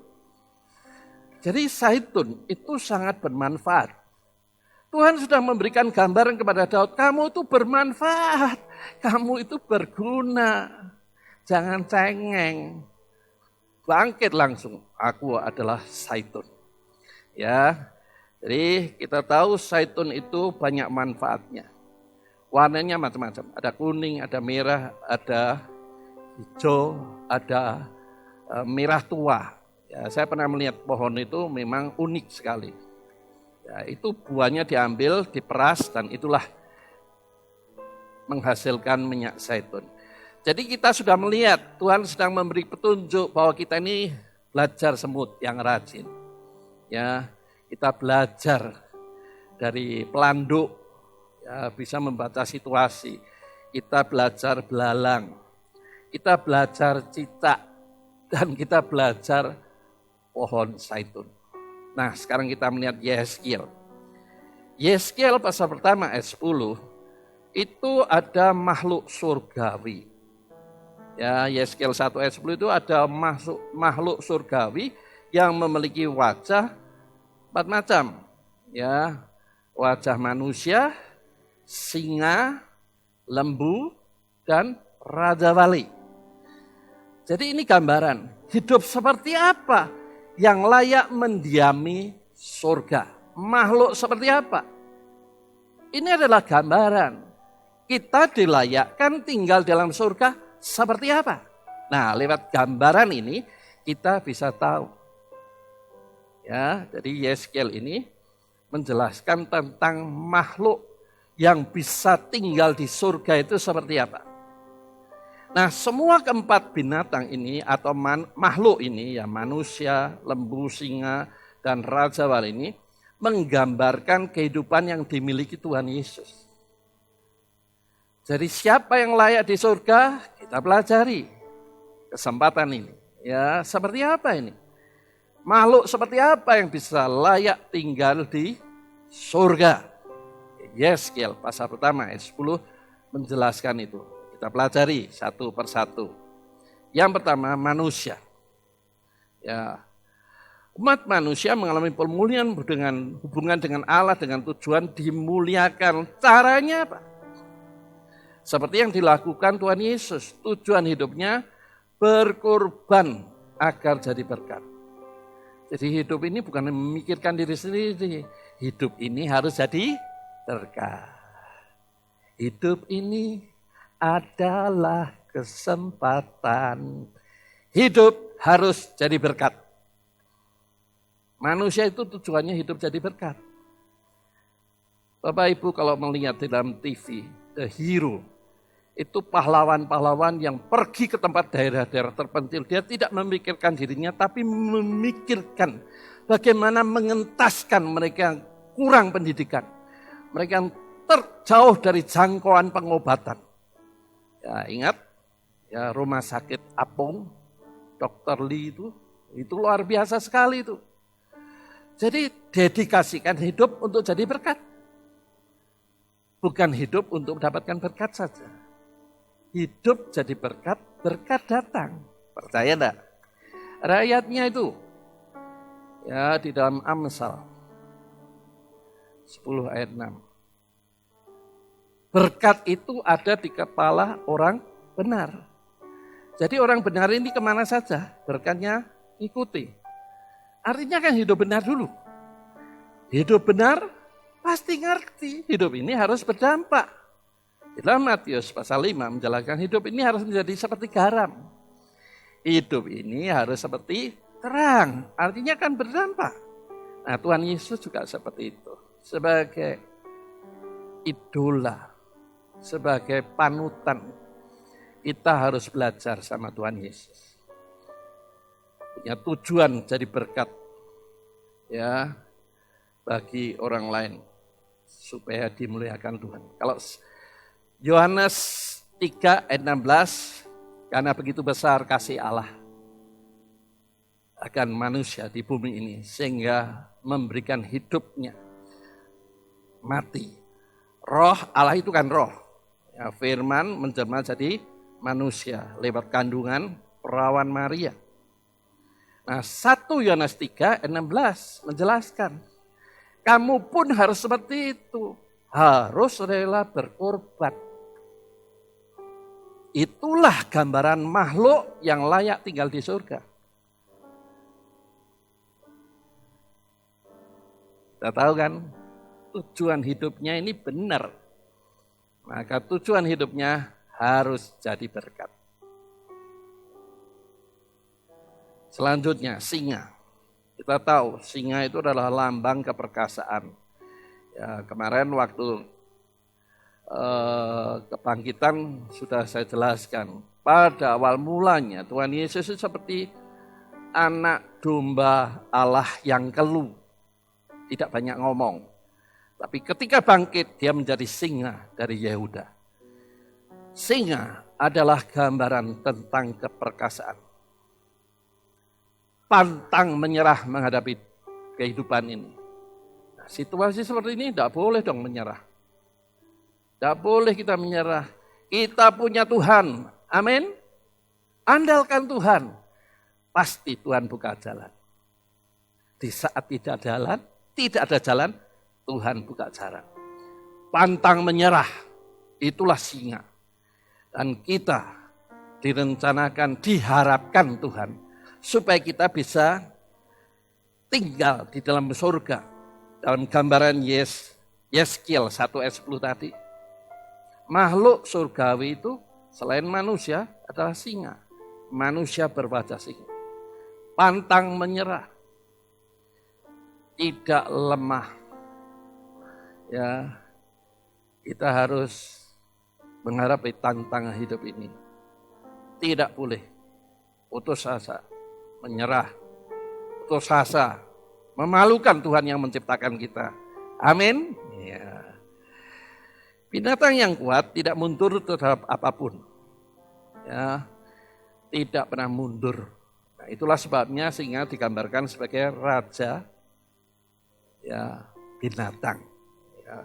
Jadi zaitun itu sangat bermanfaat. Tuhan sudah memberikan gambaran kepada Daud, kamu itu bermanfaat, kamu itu berguna, jangan cengeng. Bangkit langsung, aku adalah zaitun. Ya, jadi kita tahu zaitun itu banyak manfaatnya. Warnanya macam-macam, ada kuning, ada merah, ada hijau, ada merah tua. Ya, saya pernah melihat pohon itu memang unik sekali. Ya, itu buahnya diambil, diperas, dan itulah menghasilkan minyak zaitun. Jadi kita sudah melihat Tuhan sedang memberi petunjuk bahwa kita ini belajar semut yang rajin. Ya, kita belajar dari pelanduk, ya, bisa membaca situasi. Kita belajar belalang, kita belajar cicak, dan kita belajar pohon zaitun. Nah, sekarang kita melihat Yehezkiel. Yehezkiel pasal pertama ayat 10, itu ada makhluk surgawi. Ya, Yehezkiel 1 ayat 10 itu ada makhluk surgawi yang memiliki wajah 4 macam. Ya, wajah manusia, singa, lembu, dan raja wali. Jadi ini gambaran hidup seperti apa yang layak mendiami surga. Makhluk seperti apa? Ini adalah gambaran. Kita dilayakkan tinggal dalam surga seperti apa? Nah, lewat gambaran ini kita bisa tahu. Ya, jadi Yehezkiel ini menjelaskan tentang makhluk yang bisa tinggal di surga itu seperti apa. Nah, semua keempat binatang ini atau makhluk ini, ya manusia, lembu, singa, dan raja wali ini menggambarkan kehidupan yang dimiliki Tuhan Yesus. Jadi siapa yang layak di surga, kita pelajari kesempatan ini. Ya, seperti apa ini? Makhluk seperti apa yang bisa layak tinggal di surga? Yehezkiel pasal pertama ayat 10 menjelaskan itu. Kita pelajari satu persatu. Yang pertama, manusia. Ya, umat manusia mengalami pemulihan dengan hubungan dengan Allah dengan tujuan dimuliakan. Caranya apa? Seperti yang dilakukan Tuhan Yesus. Tujuan hidupnya berkorban agar jadi berkat. Jadi hidup ini bukan memikirkan diri sendiri. Hidup ini harus jadi berkat. Hidup ini adalah kesempatan. Hidup harus jadi berkat. Manusia itu tujuannya hidup jadi berkat. Bapak Ibu kalau melihat di dalam TV, The Hero, itu pahlawan-pahlawan yang pergi ke tempat daerah-daerah terpencil. Dia tidak memikirkan dirinya, tapi memikirkan bagaimana mengentaskan mereka yang kurang pendidikan. Mereka yang terjauh dari jangkauan pengobatan. Ya, ingat, ya rumah sakit Apung, Dr. Lee itu luar biasa sekali itu. Jadi dedikasikan hidup untuk jadi berkat. Bukan hidup untuk mendapatkan berkat saja. Hidup jadi berkat, berkat datang. Percaya enggak? Rakyatnya itu, ya di dalam Amsal 10 ayat 6. Berkat itu ada di kepala orang benar. Jadi orang benar ini kemana saja, berkatnya ikuti. Artinya kan hidup benar dulu. Hidup benar pasti ngerti, hidup ini harus berdampak. Dalam Matius pasal 5 menjelaskan hidup ini harus menjadi seperti garam. Hidup ini harus seperti terang, artinya kan berdampak. Nah, Tuhan Yesus juga seperti itu. Sebagai idola, sebagai panutan, kita harus belajar sama Tuhan Yesus. Punya tujuan jadi berkat ya bagi orang lain supaya dimuliakan Tuhan. Kalau Yohanes 3 ayat 16, karena begitu besar kasih Allah. akan manusia di bumi ini sehingga memberikan hidupnya mati. Roh Allah itu kan roh. Ya, firman menjelma jadi manusia lewat kandungan perawan Maria. Nah, 1 Yohanes 3:16 menjelaskan, kamu pun harus seperti itu, harus rela berkorban. Itulah gambaran makhluk yang layak tinggal di surga. Kita tahu kan, tujuan hidupnya ini benar. Maka tujuan hidupnya harus jadi berkat. Selanjutnya, singa. Kita tahu singa itu adalah lambang keperkasaan. Ya, kemarin waktu kebangkitan sudah saya jelaskan. Pada awal mulanya Tuhan Yesus itu seperti anak domba Allah yang keluh. Tidak banyak ngomong. Tapi ketika bangkit dia menjadi singa dari Yehuda. Singa adalah gambaran tentang keperkasaan. Pantang menyerah menghadapi kehidupan ini. Nah, situasi seperti ini tidak boleh dong menyerah. Tidak boleh kita menyerah. Kita punya Tuhan. Amin. Andalkan Tuhan. Pasti Tuhan buka jalan. Di saat tidak ada jalan, Tuhan buka jalan. Pantang menyerah. Itulah singa. Dan kita direncanakan, diharapkan Tuhan. Supaya kita bisa tinggal di dalam surga. Dalam gambaran Yeskiel 1:10 tadi. Makhluk surgawi itu selain manusia adalah singa. Manusia berwajah singa. Pantang menyerah. Tidak lemah. Ya, kita harus menghadapi tantangan hidup ini. Tidak boleh putus asa. Menyerah, putus asa, memalukan Tuhan yang menciptakan kita. Amin. Ya. Binatang yang kuat tidak mundur terhadap apapun. Ya, tidak pernah mundur. Nah, itulah sebabnya singa digambarkan sebagai raja ya, binatang. Ya.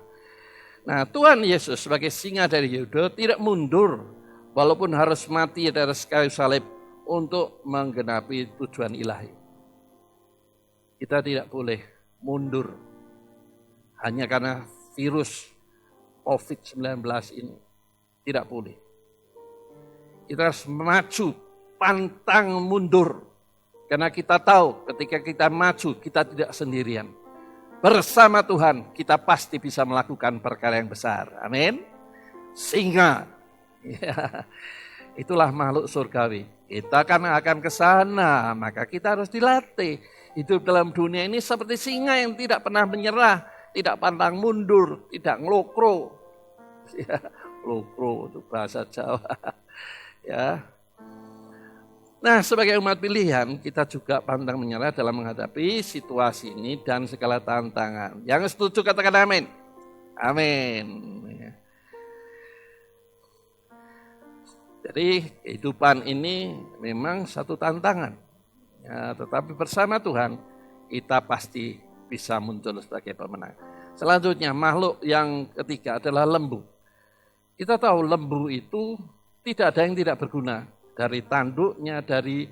Nah, Tuhan Yesus sebagai singa dari Yehuda tidak mundur walaupun harus mati di atas kayu salib untuk menggenapi tujuan ilahi. Kita tidak boleh mundur hanya karena virus COVID-19 ini. Tidak boleh. Kita harus maju, pantang mundur. Karena kita tahu ketika kita maju, kita tidak sendirian. Bersama Tuhan, kita pasti bisa melakukan perkara yang besar. Amin. Singa. Ya, itulah makhluk surgawi. Kita akan ke sana, maka kita harus dilatih. Hidup dalam dunia ini seperti singa yang tidak pernah menyerah, tidak pantang mundur, tidak ngelokro. Ya, ngelokro itu bahasa Jawa. Ya. Nah, sebagai umat pilihan, kita juga pantang menyerah dalam menghadapi situasi ini dan segala tantangan. Yang setuju katakan amin. Amin. Ya. Jadi kehidupan ini memang satu tantangan. Ya, tetapi bersama Tuhan kita pasti bisa muncul sebagai pemenang. Selanjutnya makhluk yang ketiga adalah lembu. Kita tahu lembu itu tidak ada yang tidak berguna. Dari tanduknya, dari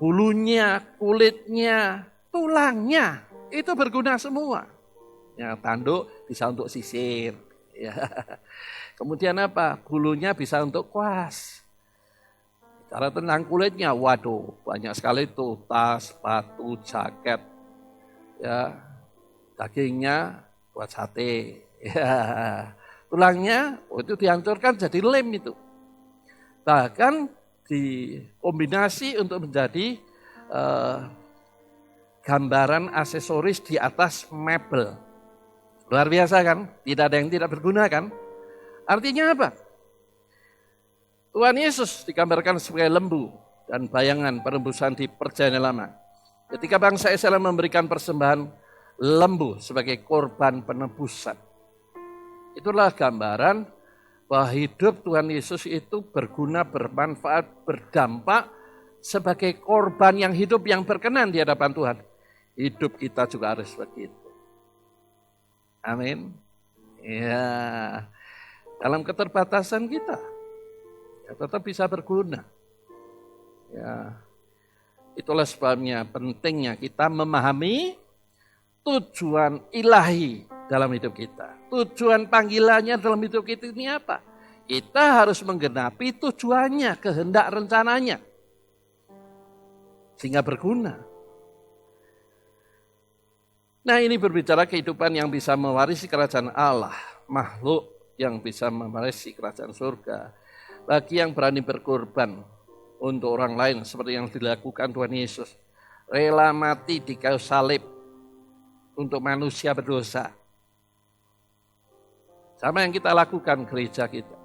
bulunya, kulitnya, tulangnya. Itu berguna semua. Ya, tanduk bisa untuk sisir. Ya. Kemudian apa? Bulunya bisa untuk kuas. Cara tentang kulitnya, waduh, banyak sekali itu tas, sepatu, jaket. Ya, dagingnya buat sate. Ya. Tulangnya itu dihancurkan jadi lem itu. Bahkan dikombinasi untuk menjadi gambaran aksesoris di atas mebel. Luar biasa kan? Tidak ada yang tidak berguna kan? Artinya apa? Tuhan Yesus digambarkan sebagai lembu dan bayangan penebusan di Perjanjian Lama. Ketika bangsa Israel memberikan persembahan lembu sebagai korban penebusan. Itulah gambaran bahwa hidup Tuhan Yesus itu berguna, bermanfaat, berdampak sebagai korban yang hidup yang berkenan di hadapan Tuhan. Hidup kita juga harus begitu. Amin. Ya, dalam keterbatasan kita, ya, tetap bisa berguna. Ya, itulah sebabnya pentingnya kita memahami tujuan ilahi dalam hidup kita. Tujuan panggilannya dalam hidup kita ini apa? Kita harus menggenapi tujuannya, kehendak rencananya. Sehingga berguna. Nah, ini berbicara kehidupan yang bisa mewarisi kerajaan Allah. Makhluk yang bisa mewarisi kerajaan surga. Bagi yang berani berkorban untuk orang lain seperti yang dilakukan Tuhan Yesus. Rela mati di kayu salib untuk manusia berdosa. Sama yang kita lakukan gereja kita.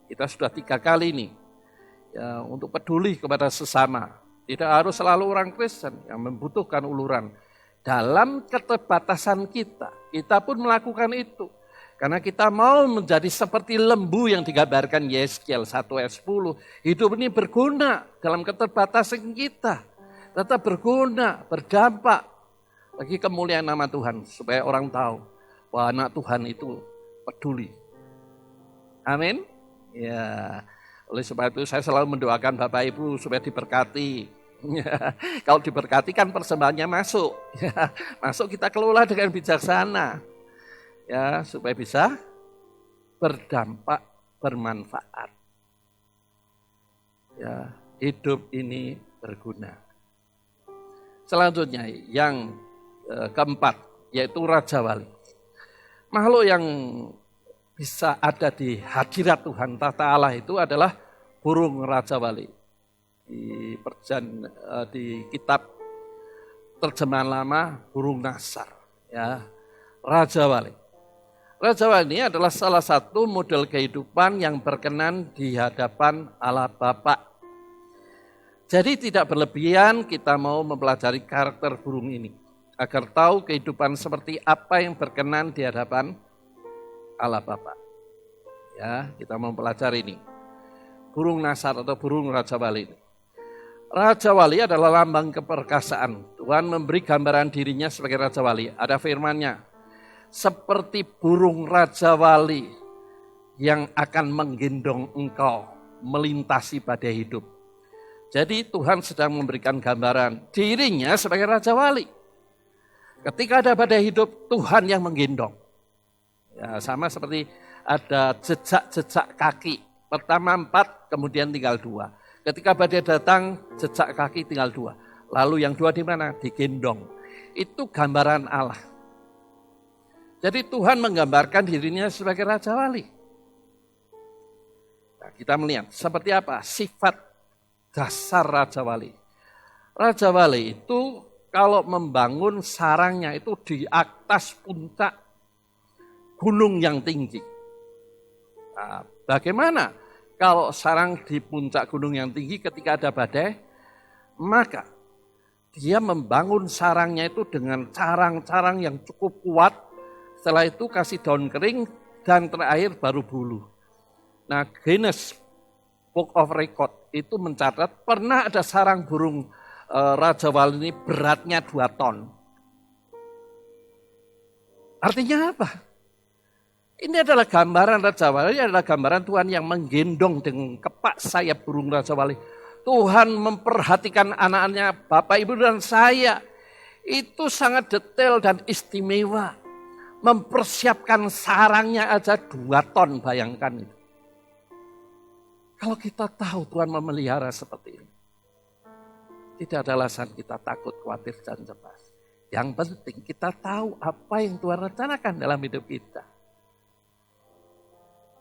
Kita sudah 3 kali nih ya, untuk peduli kepada sesama. Tidak harus selalu orang Kristen yang membutuhkan uluran. Dalam keterbatasan kita pun melakukan itu. Karena kita mau menjadi seperti lembu yang digambarkan Yeskiel 1 ayat 10. Hidup ini berguna dalam keterbatasan kita. Tetap berguna, berdampak bagi kemuliaan nama Tuhan. Supaya orang tahu bahwa anak Tuhan itu peduli. Amin. Ya, oleh sebab itu saya selalu mendoakan Bapak Ibu supaya diberkati. Kalau diberkati kan persembahannya masuk. Masuk kita kelola dengan bijaksana. Ya, supaya bisa berdampak, bermanfaat. Ya, hidup ini berguna. Selanjutnya yang keempat yaitu Raja Wali. Makhluk yang bisa ada di hadirat Tuhan tahta Allah itu adalah burung Raja Wali. Di kitab terjemahan lama burung Nasar, ya, Raja Wali. Raja Wali ini adalah salah satu model kehidupan yang berkenan di hadapan Allah Bapa. Jadi tidak berlebihan kita mau mempelajari karakter burung ini agar tahu kehidupan seperti apa yang berkenan di hadapan Allah Bapa. Ya, kita mau mempelajari ini. Burung Nasar atau burung Raja Wali ini. Raja Wali adalah lambang keperkasaan. Tuhan memberi gambaran dirinya sebagai Raja Wali. Ada firman-Nya. Seperti burung Raja Wali yang akan menggendong engkau melintasi badai hidup. Jadi Tuhan sedang memberikan gambaran dirinya sebagai Raja Wali. Ketika ada badai hidup, Tuhan yang menggendong. Ya, sama seperti ada jejak-jejak kaki. Pertama 4, kemudian tinggal 2. Ketika badai datang, jejak kaki tinggal 2. Lalu yang 2 di mana? Digendong. Itu gambaran Allah. Jadi Tuhan menggambarkan dirinya sebagai Raja Wali. Nah, kita melihat seperti apa sifat dasar Raja Wali. Raja Wali itu kalau membangun sarangnya itu di atas puncak gunung yang tinggi. Nah, bagaimana kalau sarang di puncak gunung yang tinggi ketika ada badai? Maka dia membangun sarangnya itu dengan carang-carang yang cukup kuat. Setelah itu kasih daun kering dan terakhir baru bulu. Nah, Guinness Book of Record itu mencatat pernah ada sarang burung Raja Wali ini beratnya 2 ton. Artinya apa? Ini adalah gambaran Raja Wali, adalah gambaran Tuhan yang menggendong dengan kepak sayap burung Raja Wali. Tuhan memperhatikan anak-anaknya, Bapak, Ibu, dan saya. Itu sangat detail dan istimewa. Mempersiapkan sarangnya aja 2 ton, bayangkan itu. Kalau kita tahu Tuhan memelihara seperti ini, tidak ada alasan kita takut, khawatir, dan cemas. Yang penting kita tahu apa yang Tuhan rencanakan dalam hidup kita.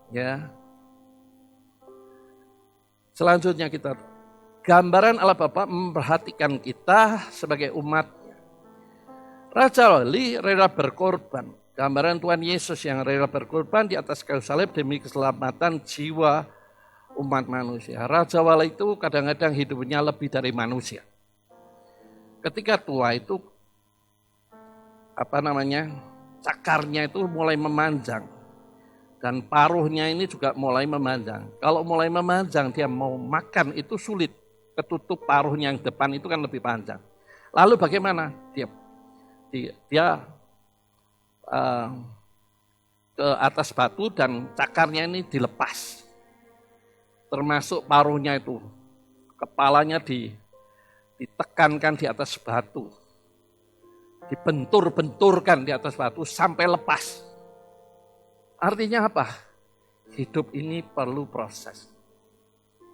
Ya. Selanjutnya kita gambaran Allah Bapa memperhatikan kita sebagai umatnya. Raja Wali rela berkorban. Gambaran Tuhan Yesus yang rela berkorban di atas kayu salib demi keselamatan jiwa umat manusia. Raja Wali itu kadang-kadang hidupnya lebih dari manusia. Ketika tua itu cakarnya itu mulai memanjang. Dan paruhnya ini juga mulai memanjang. Kalau mulai memanjang dia mau makan itu sulit. ketutup paruhnya yang depan itu kan lebih panjang. Lalu bagaimana? Dia ke atas batu dan cakarnya ini dilepas. Termasuk paruhnya itu. Kepalanya ditekankan di atas batu. Dibentur-benturkan di atas batu sampai lepas. Artinya apa? Hidup ini perlu proses.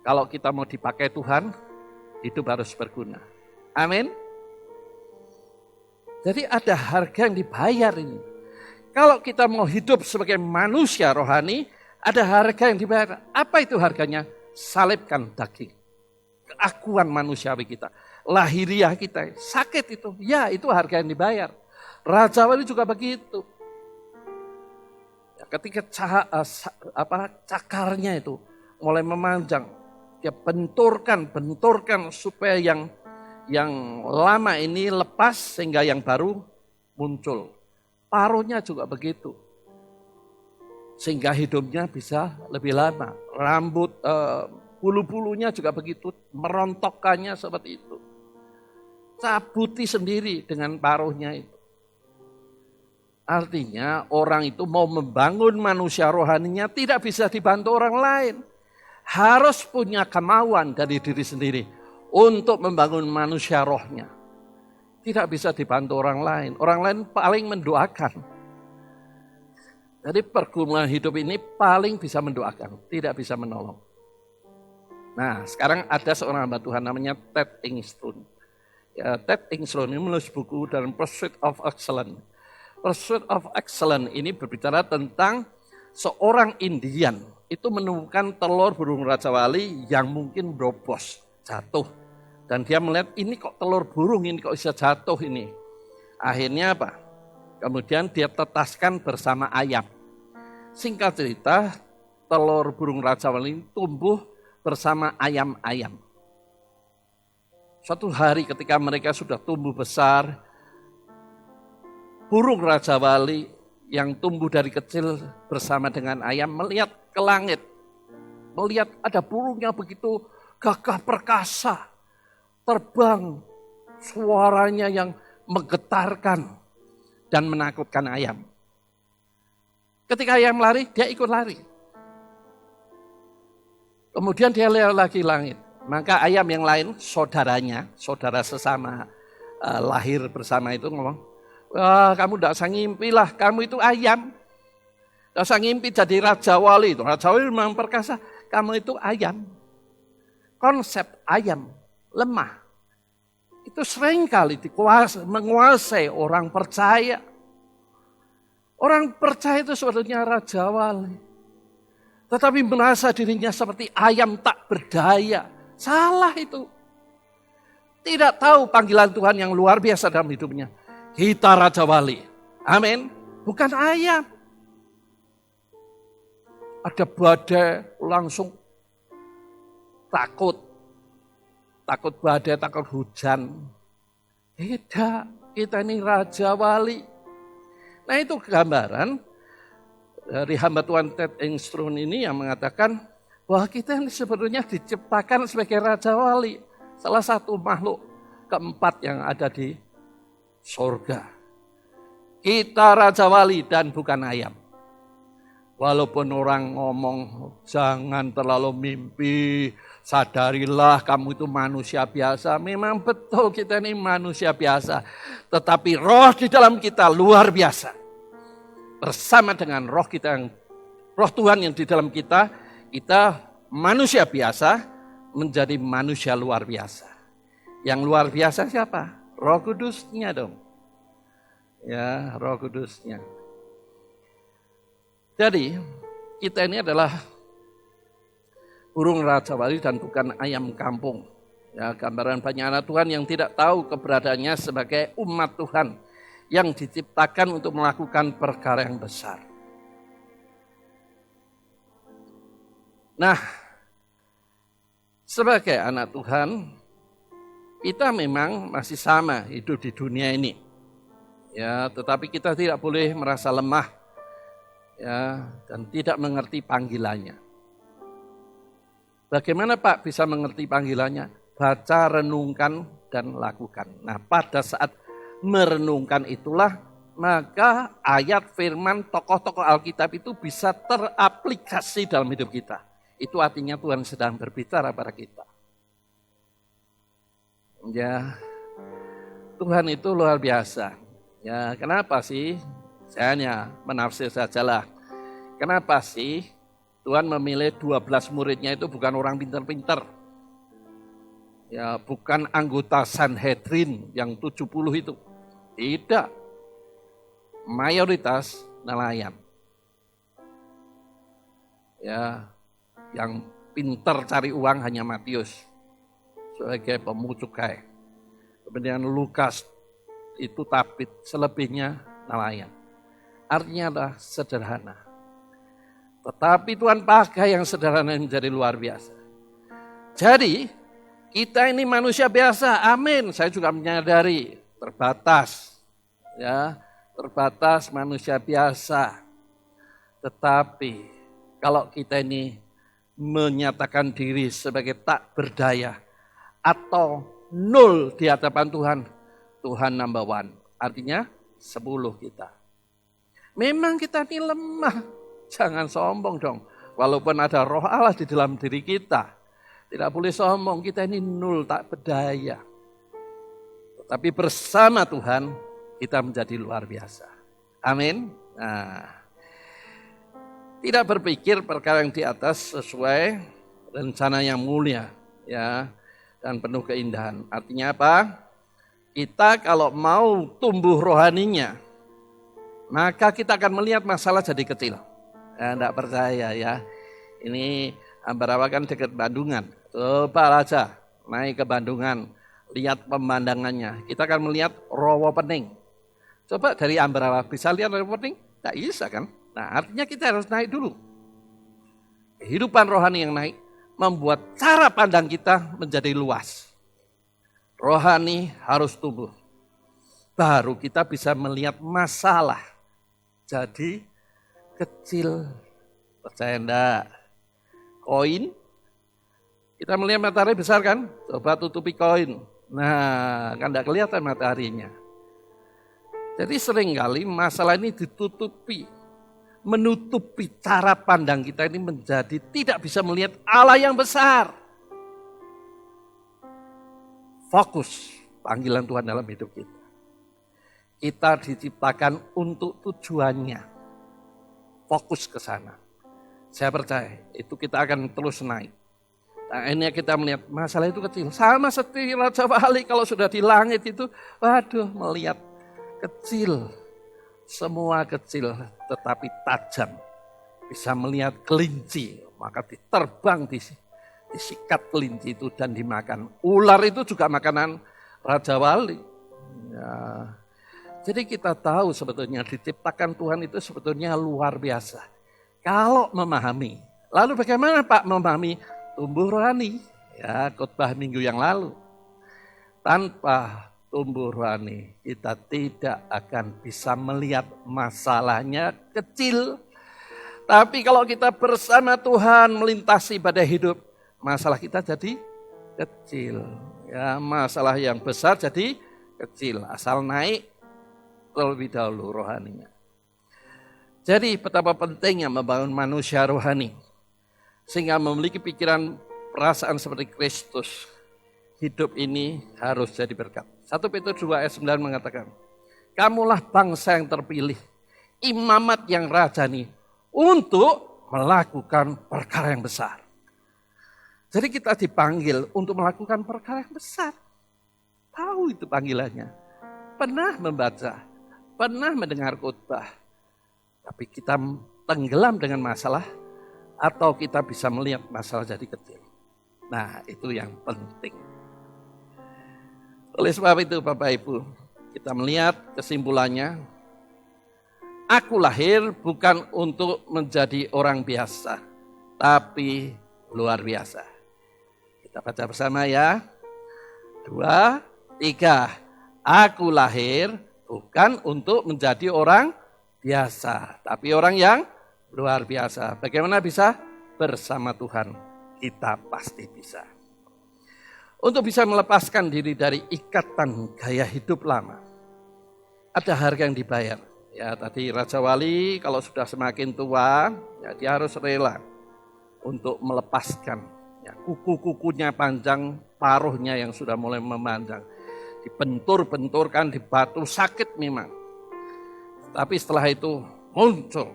Kalau kita mau dipakai Tuhan, hidup harus berguna. Amin. Jadi ada harga yang dibayar ini. Kalau kita mau hidup sebagai manusia rohani, ada harga yang dibayar. Apa itu harganya? Salibkan daging. Keakuan manusiawi kita. Lahiriah kita. Sakit itu. Ya, itu harga yang dibayar. Raja Wali juga begitu. Ya, ketika cakarnya itu mulai memanjang. Dia benturkan supaya yang lama ini lepas sehingga yang baru muncul. Paruhnya juga begitu. Sehingga hidupnya bisa lebih lama. Rambut, bulu-bulunya juga begitu. Merontokkannya seperti itu. Cabuti sendiri dengan paruhnya itu. Artinya orang itu mau membangun manusia rohaninya tidak bisa dibantu orang lain. Harus punya kemauan dari diri sendiri untuk membangun manusia rohnya. Tidak bisa dibantu orang lain. Orang lain paling mendoakan. Jadi pergumulan hidup ini paling bisa mendoakan. Tidak bisa menolong. Nah sekarang ada seorang hamba Tuhan namanya Ted Engström. Ya, Ted Engström ini menulis buku dalam Pursuit of Excellence. Pursuit of Excellence ini berbicara tentang seorang Indian. Itu menemukan telur burung Raja Wali yang mungkin berobos, jatuh. Dan dia melihat ini kok telur burung ini kok bisa jatuh ini. Akhirnya apa? Kemudian dia tetaskan bersama ayam. Singkat cerita, telur burung Raja Wali ini tumbuh bersama ayam-ayam. Suatu hari ketika mereka sudah tumbuh besar, burung Raja Wali yang tumbuh dari kecil bersama dengan ayam melihat ke langit. Melihat ada burungnya begitu gagah perkasa. Terbang, suaranya yang menggetarkan dan menakutkan ayam. Ketika ayam lari, dia ikut lari. Kemudian dia lihat lagi langit. Maka ayam yang lain, saudaranya, saudara sesama lahir bersama itu ngomong, wah kamu tidak usah ngimpi lah, kamu itu ayam. Tidak usah ngimpi jadi Raja Wali. Raja Wali memang perkasa, kamu itu ayam. Konsep ayam lemah. Itu seringkali menguasai orang percaya. Orang percaya itu sebetulnya Raja Wali. Tetapi merasa dirinya seperti ayam tak berdaya. Salah itu. Tidak tahu panggilan Tuhan yang luar biasa dalam hidupnya. Kita Raja Wali. Amin. Bukan ayam. Ada badai langsung takut. Takut badai, takut hujan. Beda, kita ini Raja Wali. Nah itu gambaran dari hamba Tuhan Ted Engström ini yang mengatakan bahwa kita ini sebetulnya diciptakan sebagai Raja Wali. Salah satu makhluk keempat yang ada di surga. Kita Raja Wali dan bukan ayam. Walaupun orang ngomong jangan terlalu mimpi, sadarilah kamu itu manusia biasa. Memang betul kita ini manusia biasa. Tetapi roh di dalam kita luar biasa. Bersama dengan roh Tuhan yang di dalam kita manusia biasa menjadi manusia luar biasa. Yang luar biasa siapa? Roh Kudusnya dong. Ya, Roh Kudusnya. Jadi, kita ini adalah burung Raja Wali dan bukan ayam kampung. Ya, gambaran banyak anak Tuhan yang tidak tahu keberadaannya sebagai umat Tuhan yang diciptakan untuk melakukan perkara yang besar. Nah, sebagai anak Tuhan, kita memang masih sama hidup di dunia ini. Ya, tetapi kita tidak boleh merasa lemah. Ya, dan tidak mengerti panggilannya. Bagaimana Pak bisa mengerti panggilannya? baca, renungkan, dan lakukan. Nah, pada saat merenungkan itulah, maka ayat firman tokoh-tokoh Alkitab itu bisa teraplikasi dalam hidup kita. Itu artinya Tuhan sedang berbicara pada kita. Ya, Tuhan itu luar biasa. Ya, kenapa sih? Saya hanya menafsir sajalah. Kenapa sih Tuhan memilih 12 muridnya itu bukan orang pintar-pintar? Ya, bukan anggota Sanhedrin yang 70 itu. Tidak. Mayoritas nelayan. Ya, yang pintar cari uang hanya Matius sebagai pemungut cukai. Kemudian Lukas itu tabib, selebihnya nelayan. Artinya adalah sederhana. Tetapi Tuhan pakai yang sederhana menjadi luar biasa. Jadi kita ini manusia biasa, amin. Saya juga menyadari terbatas, ya, terbatas manusia biasa. Tetapi kalau kita ini menyatakan diri sebagai tak berdaya atau nol di hadapan Tuhan, Tuhan number one. Artinya 10 kita. Memang kita ini lemah, jangan sombong dong. Walaupun ada roh Allah di dalam diri kita, tidak boleh sombong, kita ini nol, tak berdaya. Tetapi bersama Tuhan, kita menjadi luar biasa. Amin. Nah, tidak berpikir perkara yang di atas sesuai rencana yang mulia, ya, dan penuh keindahan. Artinya apa? Kita kalau mau tumbuh rohaninya, maka kita akan melihat masalah jadi kecil. Tidak percaya ya. Ini Ambarawa kan dekat Bandungan. Coba aja naik ke Bandungan, lihat pemandangannya. Kita akan melihat Rawa Pening. Coba dari Ambarawa bisa lihat Rawa Pening? Tidak bisa kan? Nah, artinya kita harus naik dulu. Kehidupan rohani yang naik membuat cara pandang kita menjadi luas. Rohani harus tumbuh. Baru kita bisa melihat masalah jadi kecil. Percaya enggak? Koin, kita melihat matahari besar kan? Coba tutupi koin. Nah, kan enggak kelihatan mataharinya. Jadi seringkali masalah ini ditutupi. Menutupi cara pandang kita ini menjadi tidak bisa melihat Allah yang besar. Fokus panggilan Tuhan dalam hidup kita. Kita diciptakan untuk tujuannya. Fokus ke sana. Saya percaya itu kita akan terus naik. Nah, ini kita melihat masalah itu kecil. Sama seperti Raja Wali kalau sudah di langit itu, waduh, melihat kecil. Semua kecil tetapi tajam. Bisa melihat kelinci, maka diterbang disikat kelinci itu dan dimakan. Ular itu juga makanan Raja Wali. Ya. Jadi kita tahu sebetulnya diciptakan Tuhan itu sebetulnya luar biasa. Kalau memahami. Lalu bagaimana Pak memahami? Tumbuh rohani. Ya, khotbah minggu yang lalu. Tanpa tumbuh rohani, kita tidak akan bisa melihat masalahnya kecil. Tapi kalau kita bersama Tuhan melintasi pada hidup, masalah kita jadi kecil. Ya, masalah yang besar jadi kecil. Asal naik terlebih dahulu rohaninya. Jadi betapa pentingnya membangun manusia rohani. Sehingga memiliki pikiran perasaan seperti Kristus. Hidup ini harus jadi berkat. 1 Petrus 2 ayat 9 mengatakan, kamulah bangsa yang terpilih, imamat yang rajani, untuk melakukan perkara yang besar. Jadi kita dipanggil untuk melakukan perkara yang besar. Tahu itu panggilannya. Pernah membaca, pernah mendengar khotbah. Tapi kita tenggelam dengan masalah, atau kita bisa melihat masalah jadi kecil. Nah, itu yang penting. Oleh sebab itu Bapak Ibu, kita melihat kesimpulannya, aku lahir bukan untuk menjadi orang biasa, tapi luar biasa. Kita baca bersama ya. 2, 3. Aku lahir bukan untuk menjadi orang biasa, tapi orang yang luar biasa. Bagaimana bisa? Bersama Tuhan kita pasti bisa. Untuk bisa melepaskan diri dari ikatan gaya hidup lama, ada harga yang dibayar. Ya, tadi Raja Wali kalau sudah semakin tua, ya dia harus rela untuk melepaskan. Ya, kuku-kukunya panjang, paruhnya yang sudah mulai memanjang. Dibentur-benturkan di batu, sakit memang. Tapi setelah itu muncul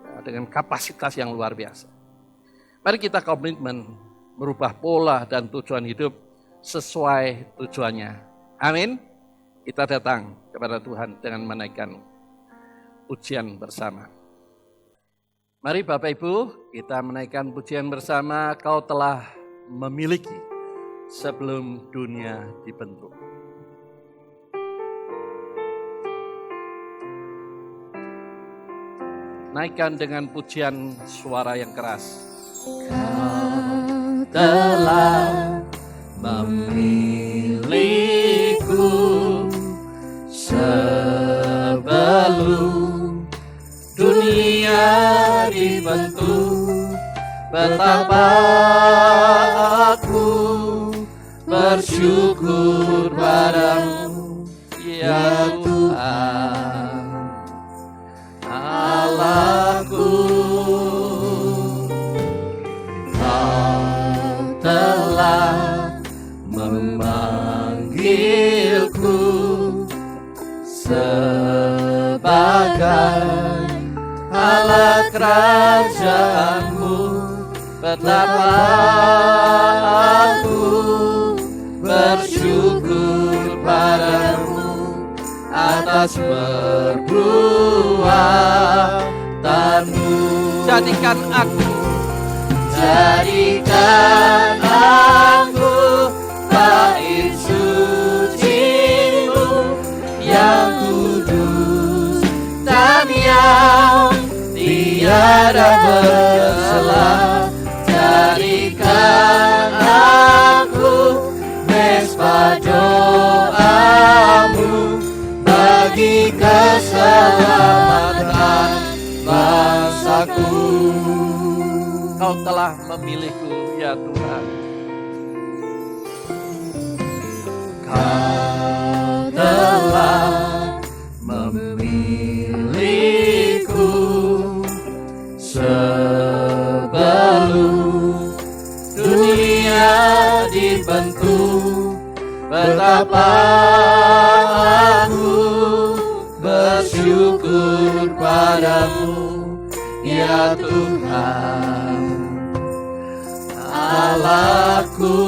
ya, dengan kapasitas yang luar biasa. Mari kita komitmen merubah pola dan tujuan hidup sesuai tujuannya. Amin. Kita datang kepada Tuhan dengan menaikkan pujian bersama. Mari Bapak Ibu, kita menaikkan pujian bersama. Kau telah memiliki sebelum dunia dibentuk. Naikkan dengan pujian suara yang keras. Kau telah memilihku sebelum dunia dibentuk. Betapa aku bersyukur padamu, ya Tuhan Allahku. Kau telah memanggilku sebagai alat kerajaanmu. Betapa aku bersyukur padamu atas perbuatanmu. Jadikan aku bait suci-Mu yang kudus dan yang tiada bercela. Jadikan aku mesbah doa-Mu bagi keselamatan bangsaku. Kau telah memilihku, ya Tuhan. Kau telah memilihku sebelum dunia dibentuk. Betapa aku bersyukur padamu, ya Tuhan Allahku.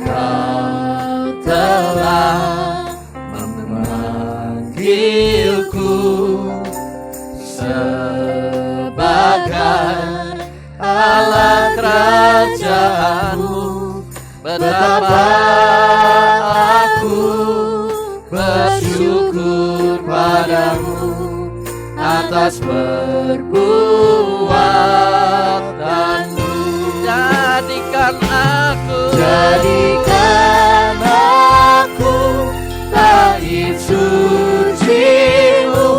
Kau telah memanggilku sebagai alat kerajaanmu. Betapa aku bersyukur padamu atas perbuatanmu. Jadikan aku bait suci-Mu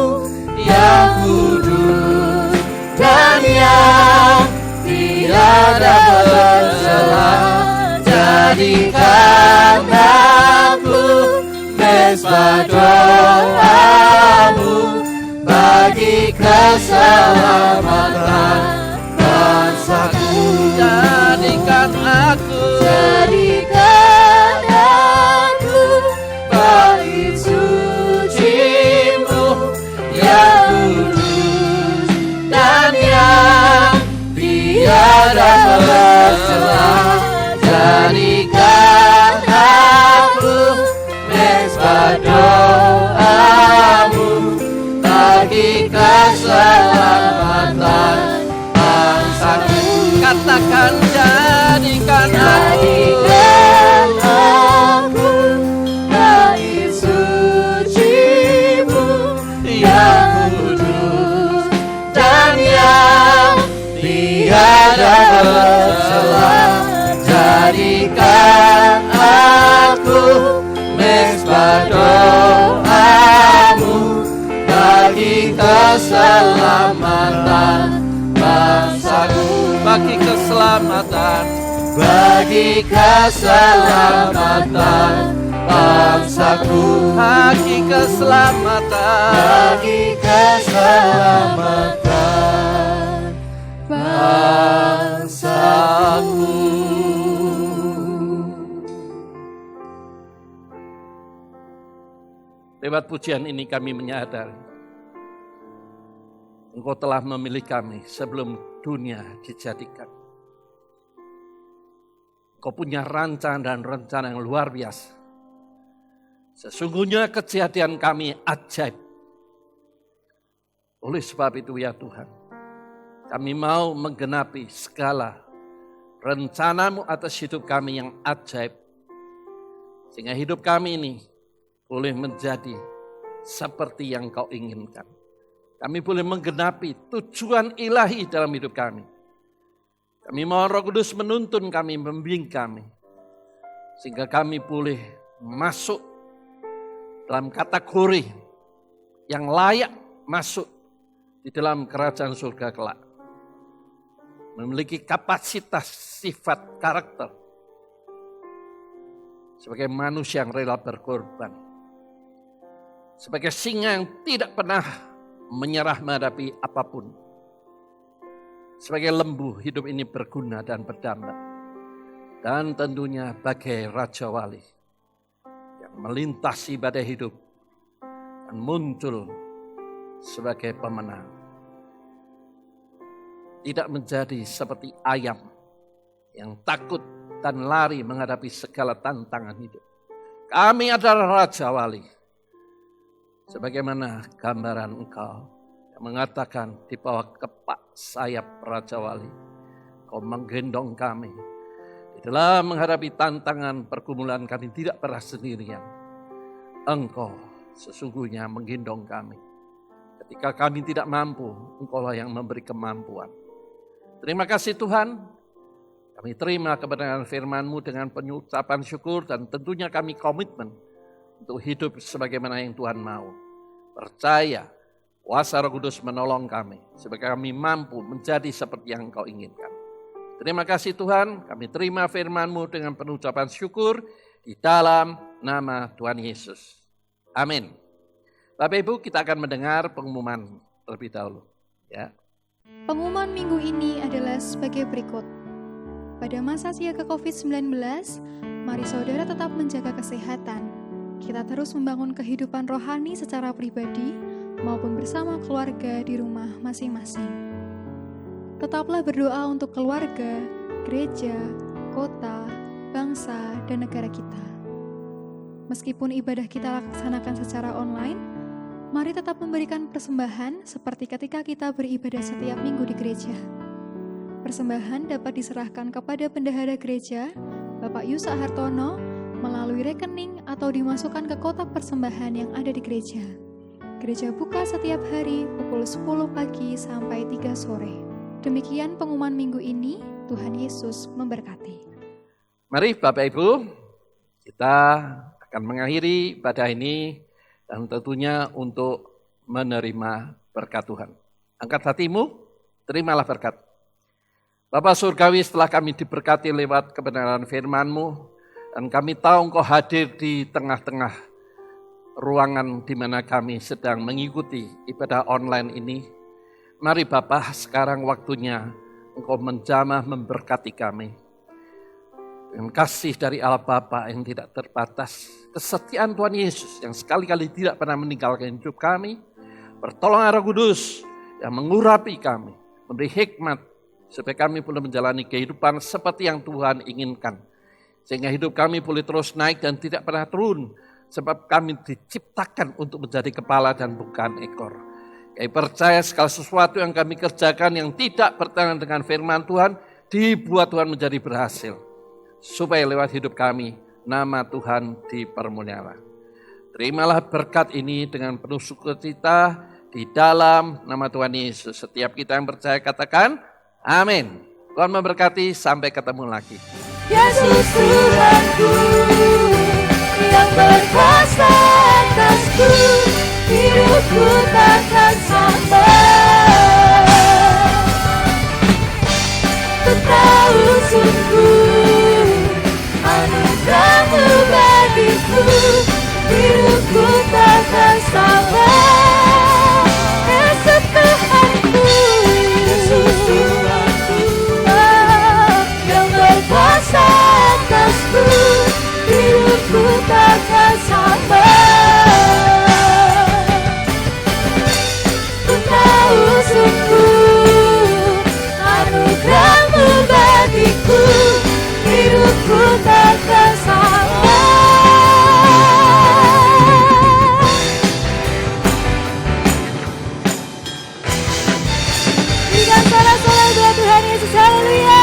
yang kudus dan yang tiada bercela. Jadikan aku mesbah doa-Mu bagi keselamatan bangsaku. Jadikan aku bait suci-Mu yang kudus dan yang tiada bercela. Jadikan aku mesbah doa-Mu bagi keselamatan bangsaku. Katakan jadikan aku bait suci-Mu yang kudus dan yang tiada bercela. Jadikan aku mesbah doa-Mu bagi keselamatan bangsaku. Bagi keselamatan bagi keselamatan bangsaku, bagi keselamatan, bagi keselamatan bangsaku. Lewat pujian ini kami menyadari Engkau telah memilih kami sebelum dunia dijadikan. Engkau punya rancangan dan rencana yang luar biasa. Sesungguhnya kejadian kami ajaib. Oleh sebab itu ya Tuhan, kami mau menggenapi segala rencana-Mu atas hidup kami yang ajaib. Sehingga hidup kami ini boleh menjadi seperti yang Kau inginkan. Kami boleh menggenapi tujuan ilahi dalam hidup kami. Kami mau Roh Kudus menuntun kami, membimbing kami. Sehingga kami boleh masuk dalam kategori yang layak masuk di dalam kerajaan surga kelak. Memiliki kapasitas, sifat, karakter. Sebagai manusia yang rela berkorban. Sebagai singa yang tidak pernah menyerah menghadapi apapun. Sebagai lembu hidup ini berguna dan berdampak. Dan tentunya bagai Raja Wali yang melintasi badai hidup dan muncul sebagai pemenang. Tidak menjadi seperti ayam yang takut dan lari menghadapi segala tantangan hidup. Kami adalah Raja Wali. Sebagaimana gambaran Engkau yang mengatakan di bawah kepak sayap Raja Wali, Kau menggendong kami. Di dalam menghadapi tantangan pergumulan kami tidak pernah sendirian. Engkau sesungguhnya menggendong kami. Ketika kami tidak mampu, Engkaulah yang memberi kemampuan. Terima kasih Tuhan. Kami terima kebenaran firman-Mu dengan pengucapan syukur dan tentunya kami komitmen untuk hidup sebagaimana yang Tuhan mau. Percaya kuasa Roh Kudus menolong kami supaya kami mampu menjadi seperti yang Engkau inginkan. Terima kasih Tuhan, kami terima firman-Mu dengan pengucapan syukur di dalam nama Tuhan Yesus. Amin. Bapak Ibu, kita akan mendengar pengumuman terlebih dahulu. Ya. Pengumuman minggu ini adalah sebagai berikut. Pada masa siaga COVID-19, mari saudara tetap menjaga kesehatan. Kita terus membangun kehidupan rohani secara pribadi maupun bersama keluarga di rumah masing-masing. Tetaplah berdoa untuk keluarga, gereja, kota, bangsa, dan negara kita. Meskipun ibadah kita laksanakan secara online, mari tetap memberikan persembahan seperti ketika kita beribadah setiap minggu di gereja. Persembahan dapat diserahkan kepada bendahara gereja, Bapak Yusak Hartono, melalui rekening atau dimasukkan ke kotak persembahan yang ada di gereja. Gereja buka setiap hari pukul 10 pagi sampai 3 sore. Demikian pengumuman minggu ini, Tuhan Yesus memberkati. Mari Bapak Ibu, kita akan mengakhiri ibadah ini dan tentunya untuk menerima berkat Tuhan. Angkat hatimu, terimalah berkat. Bapa Surgawi, setelah kami diberkati lewat kebenaran firman-Mu, dan kami tahu Engkau hadir di tengah-tengah ruangan di mana kami sedang mengikuti ibadah online ini. Mari Bapa, sekarang waktunya Engkau menjamah memberkati kami. Dengan kasih dari Allah Bapa yang tidak terbatas, kesetiaan Tuhan Yesus yang sekali-kali tidak pernah meninggalkan hidup kami, pertolongan Roh Kudus yang mengurapi kami, memberi hikmat supaya kami boleh menjalani kehidupan seperti yang Tuhan inginkan. Sehingga hidup kami boleh terus naik dan tidak pernah turun. Sebab kami diciptakan untuk menjadi kepala dan bukan ekor. Kami percaya segala sesuatu yang kami kerjakan yang tidak bertentangan dengan firman Tuhan, dibuat Tuhan menjadi berhasil. Supaya lewat hidup kami, nama Tuhan dipermuliakan. Terimalah berkat ini dengan penuh sukacita di dalam nama Tuhan Yesus. Setiap kita yang percaya katakan, amin. Tuhan memberkati, sampai ketemu lagi. Yesus Tuhanku yang berkuasa atasku, hidupku takkan sama. Ku tahu sungguh berikan sola-sola buat Tuhan Yesus. Haleluya.